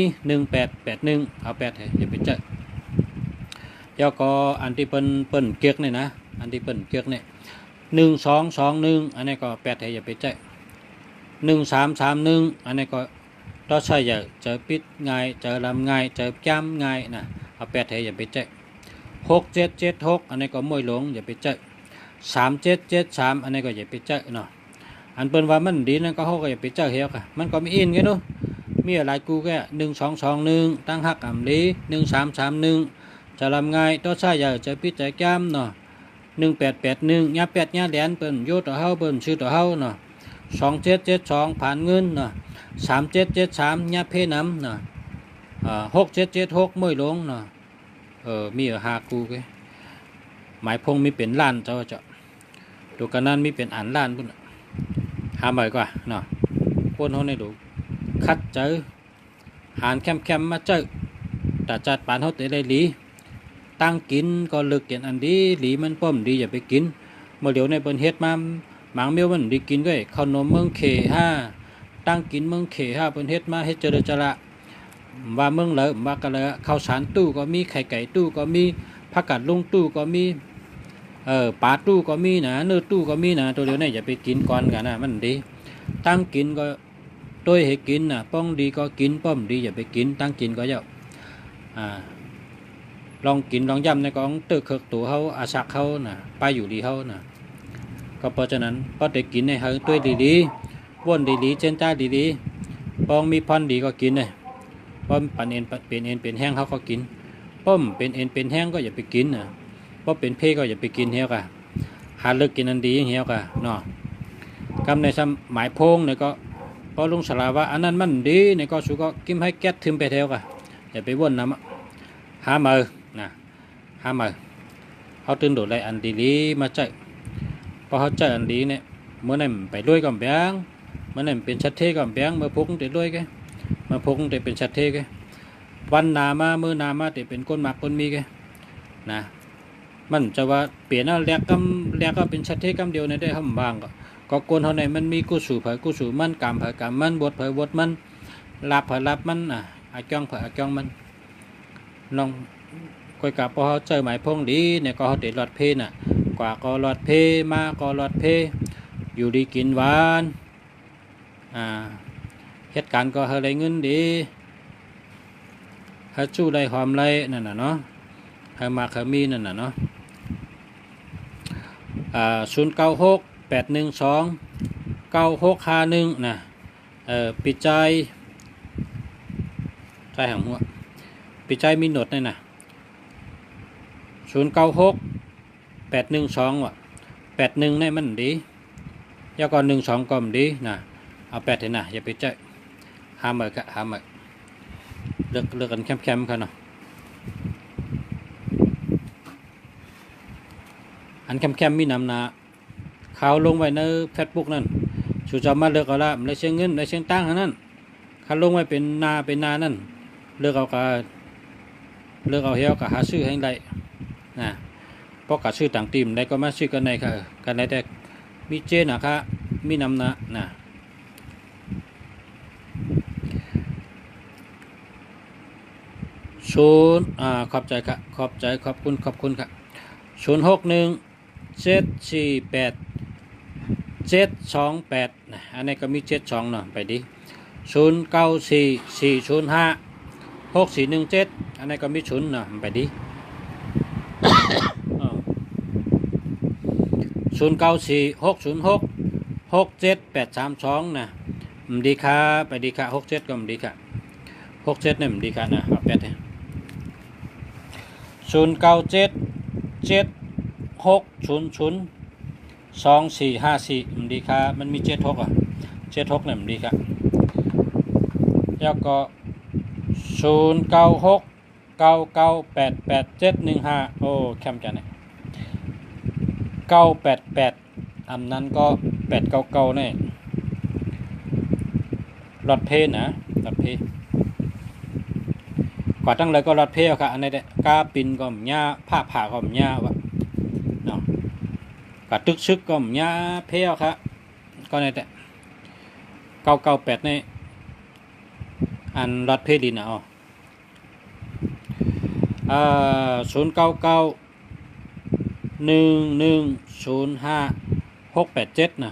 1881เอา8เถอย่าไปเจอแล้วก็อันที่เปิ้นเกียกเนี่ยนะอันที่เปิ้นเกียกเนี่ย1221อันนี้ก็8เถอย่าไปเจอ1331อันนี้ก็เราใช้อย่าเจอปิดง่ายเจอลำง่ายเจอจ้ำง่ายนะเอา8เถอย่าไปเจอ6776อันนี้ก็มวยหลงอย่าไปเจอ3773อันนี้ก็อย่าไปเจอเนาะอันเปิ้นว่ามันดีนั่นก็เฮาก็อย่าไปเจอเฮียค่ะมันก็มีอินกันเนาะมีอะไรกูแค่1221ตั้งหักอ่ำลี1331จะลำง่ายต้องใช้อย่าเจอปิดเจอจ้ำเนาะ1881ญา8ญาแหลนเปิ้นโยต่อเฮาเปิ้นชื่อต่อเฮาเนาะ2772ผ่านเงินเนาะ3773ญาเพน้ำเนาะ6776มวยหลงเนาะมีหากูแกหมายพงมีเป็นล้านเจ้าเจ้าดูกันนั้นมีเป็นอันล้านพุ่นหาใหม่กว่าเนาะคนเขาในดูคัดเจอหานแคมมาเจอแต่จัดปานเขาแต่ได้หลีตั้งกินก็เลือกเกินอันดีหลีมันป้อมดีอย่าไปกินเมื่อเดี๋ยวในเปิ้นเฮ็ดมาหมางเมียวมันดีกินก็ขนมเมืองเขห้าตั้งกินเมืองเขห้าเปิ้นเฮ็ดมาเฮ็ดเจริญจระว่าเมืองเลยว่ากันเลยข้าวสารตู้ก็มีไข่ไก่ตู้ก็มีผักกาดลุงตู้ก็มีปลาตู้ก็มีนะเนื้อตู้ก็มีนะตัวเดียวนี่อย่าไปกินก่อนกันนะมันดีตั้งกินก็ตัวให้กินนะป้องดีก็กินป้อมดีอย่าไปกินตั้งกินก็เยอะลองกินลองย่ำในกองตึกเคิกตัวเขาอาศักเขานะไปอยู่ดีเขานะก็เพราะฉะนั้นพอได้กินในเฮาตัวดีๆว่นดีๆเจนจ้าดีๆป้องมีพันดีก็กินเลยป้อมปันเอ็นเป็นแห้งเขาก็กินป้อมเป็นเอ็นเป็นแห้งก็อย่าไปกินนะเพราะเป็นเพก็อย่าไปกินเหี้ยกะหาเลิกกินอันดีเหี้ยกะเนาะกำในสมัยพงเนี่ยก็พอลุงสลาว่าอันนั้นมันดีเนี่ยก็สุก็กิมให้แก๊สทึมไปเท่ากะอย่าไปว่นน้ำหามือนะหามือเขาตื่นโดดอะไรอันดีๆมาใจพอเขาใจอันดีเนี่ยเมื่อนั้นไปด้วยกับแบงเมื่อนั้นเป็นชัดเทกับแบงเมื่อพกแต่ด้วยแกมาพกแต่เป็นชัดเทแกวันนามาเมื่อนามาแต่เป็นก้นหมักก้นมีแกนะมันจะว่าเปลี่ยนแลกก็เป็นชัดเทกำเดียวในได้ห้ามบางก็โกนเท่าไหนมันมีกุศลเผยกุศลมันกรรมเผยกรรมมันบทเผยบทมันลาบเผยลาบมันอาจ้องเผยอาจ้องมันลองก้อยกับพอเจอหมายพงดีเนี่ยก็เขาติดหลอดเพน่ะกว่าก็หลอดเพมาก็หลอดเพอยู่ดีกินหวานเหตุการณ์ก็เฮอะไรเงินดีเฮจู้ได้หอมไรนั่นน่ะเนาะเฮมาเฮมีนั่นน่ะเนาะ0968129651นะปิดใจใช่หางหัวปิดใจมีโนดนี่นะ096812ว่ะ81นี่มันดีแล้วก็12ก็มันดีนะเอา8เถอะนะอย่าไปใจหาเมื่อกะหาเมื่อเลือกกันแคมๆกันเนาะอันแคมมีนำนาข่าวลงไว้ในเฟซบุ๊กนั่นชูจอมาเลือกเอาละไม่เชียงเงินไม่เชียงตั้งนั่นข่าวลงไว้เป็นนานั่นเลือกเอาเหี้ยวกับหาซื้อให้ได้นะเพราะกับซื้อต่างทีมได้ก็มาซื้อกันในค่ะกันได้แต่มีเจนะคะมีนำนะศูนย์ขอบใจค่ะขอบคุณค่ะ061748 นะอันนี้ก็มี72เนาะไปดิ0944056417อันนี้ก็มี0เนาะไปดิ0946066782นะ มันดีค่ะไปดีค่ะ67ก็มันดีค่ะ67เนี่ยมันดีค่ะนะเอาแปดเนี่ย0977600244มันดีค่ะมันมี76อ่ะ76เนี่ยมันดีค่ะแล้วก็0969988715โอ้แคมจังเนี่ย988อันนั้นก็899เนี่ยรถเพนะรถเพกว่าตั้งเลยก็รถเพค่ะอันนี้แหละกาปินก็มญ่าผ้าผ่าก็มญ่าวะเนาะกะตึกซึกก็มญ่าเพค่ะก็ในแต่998นี่อันรถเพดินนะอ๋อ0991105687นะ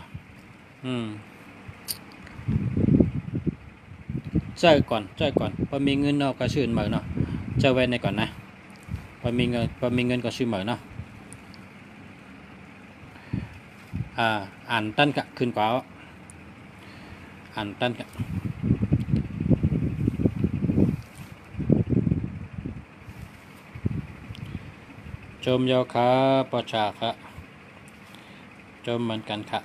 ใจก่อนพอมีเงินเนาะก็ชื่นเหมือนเนาะใจไว้ในก่อนนะพอมีเงินก็ชื่นเหมือนเนาะอ่านตั้นกะขึ้นกว่าอ่านตั้นกะจมยาวขาปชาค่ะจมเหมือนกันค่ะ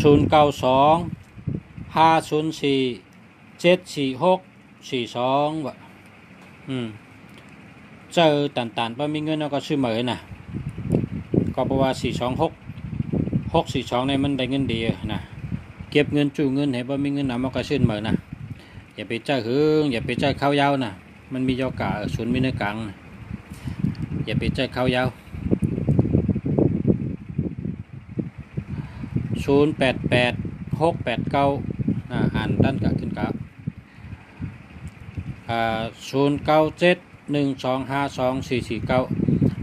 092504744642วะเจอตันๆพอมีเงินเราก็ชื่อเหมือนนะก็เพราะว่า42642เนี่ยมันได้เงินดีนะเก็บเงินจู่เงินให้พอมีเงินนำมันก็ชื่อเหมือนนะอย่าไปเจ้าหึงอย่าไปเจ้าข้าวยาวนะมันมียอกะศูนย์มีเนื้อกลางอย่าไปเจ้าข้าวยาว088689อ่านด้านกะขึ้นกะ0971252449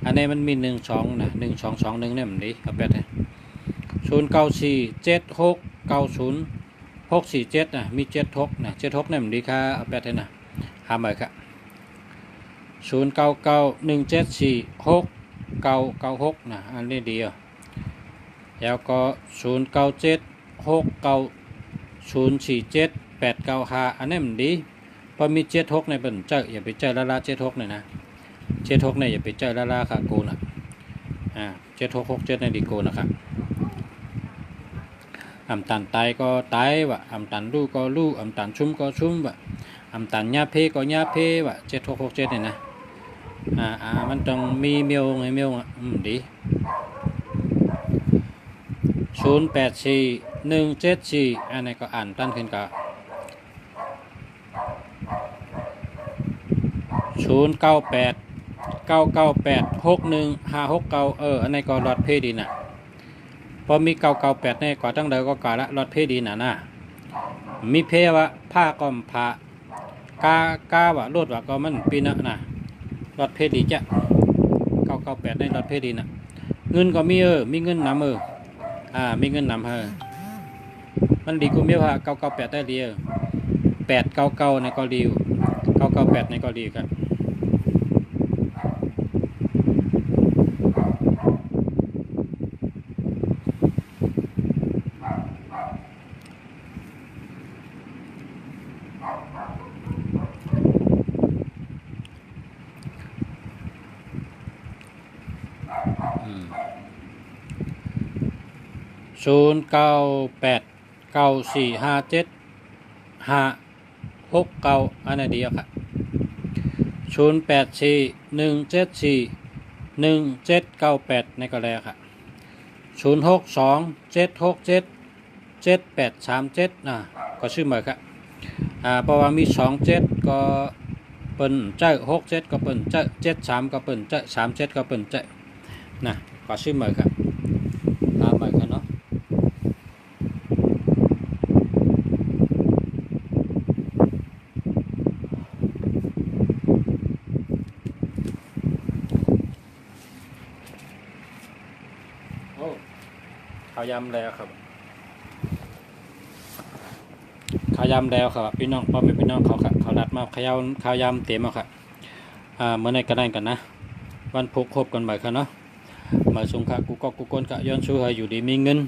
อันนี้มันมี12นะ1221เนี่ยมันดีเอาแปดเลย0947690647นะมี76นะ76เนี่ยมันดีค่ะเอาแปดเลยนะหาใหม่ค่ะ0991746996นะอันนี้ดีอ่ะแล้วก็0976904785อันนี้มันดีพอมี76ในเป็นเจ้าอย่าไปเจอละลา76เนี่ยนะ76เนี่ยอย่าไปเจอละลาค่ะกูนะ7667ในดีกูนะครับอำตันตายก็ตายวะอำตันลู่ก็ลู่อำตันชุ่มก็ชุ่มวะอำตันยาเพก็ยาเพวะ7667เนี่ยนะมันต้องมีเมียวไงเมียวดี084174อันนี้ก็อ่านตั้นขึ้นกับ0989986156อันนี้ก็รอดเพดีนะพอมี998เนี่ยกว่าตั้งเดิมก็กาละรอดเพดีนะมีเพวะผ้าก็ผ้ากาวะรถวะก็มันปีนะรอดเพดีจ้ะ998ในรอดเพดีนะเงินก็มีมีเงินนำมีเงินนำมันดีกูเมียว998ได้เดียว899ในก็ดี998ในก็ดีครับ0989457569อันนี้ดีครับ0841741798ในก็แล้วครับ0627677837ก็ชื่อเหมือนครับเพราะว่ามี27ก็เปิ้นเจ้า67ก็เปิ้นเจ้า73ก็เปิ้นเจ้า37ก็เปิ้นเจ้าก็ชื่อเหมือนครับเหมือนกันเนาะข้าวยำแล้วครับข้าวยำแล้วครับพี่น้องพ่อแม่พี่น้องเขารัดมาข้าวยำเต็มแล้วครับเมื่อไหร่ก็ได้กันนะวันพุธครบกันใหม่ครับเนาะ มาส่งค่ะกูก็กูก้นค่ะย้อนสู้ให้อยู่ดีมีเงิน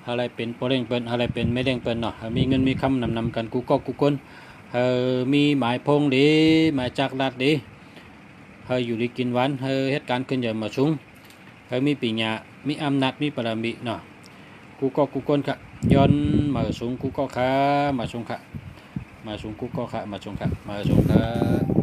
อะไรเป็นโปรเร่งเปิ้นอะไรเป็นไม่เร่งเปิ้นเนาะมีเงินมีคำนำกันกูก็กูก้นมีหมายพงดีหมายจักรัดดีอยู่ดีกินหวานเหตุการณ์ขึ้นใหญ่มาสูงมีปีญามีอำนาจมีปรมีเนาะกูก็กูก้นค่ะย้อนมาสูงกูก็ค่ะมาสูงค่ะมาสูงกูก็ค่ะมาสูงค่ะมาสูงค่ะ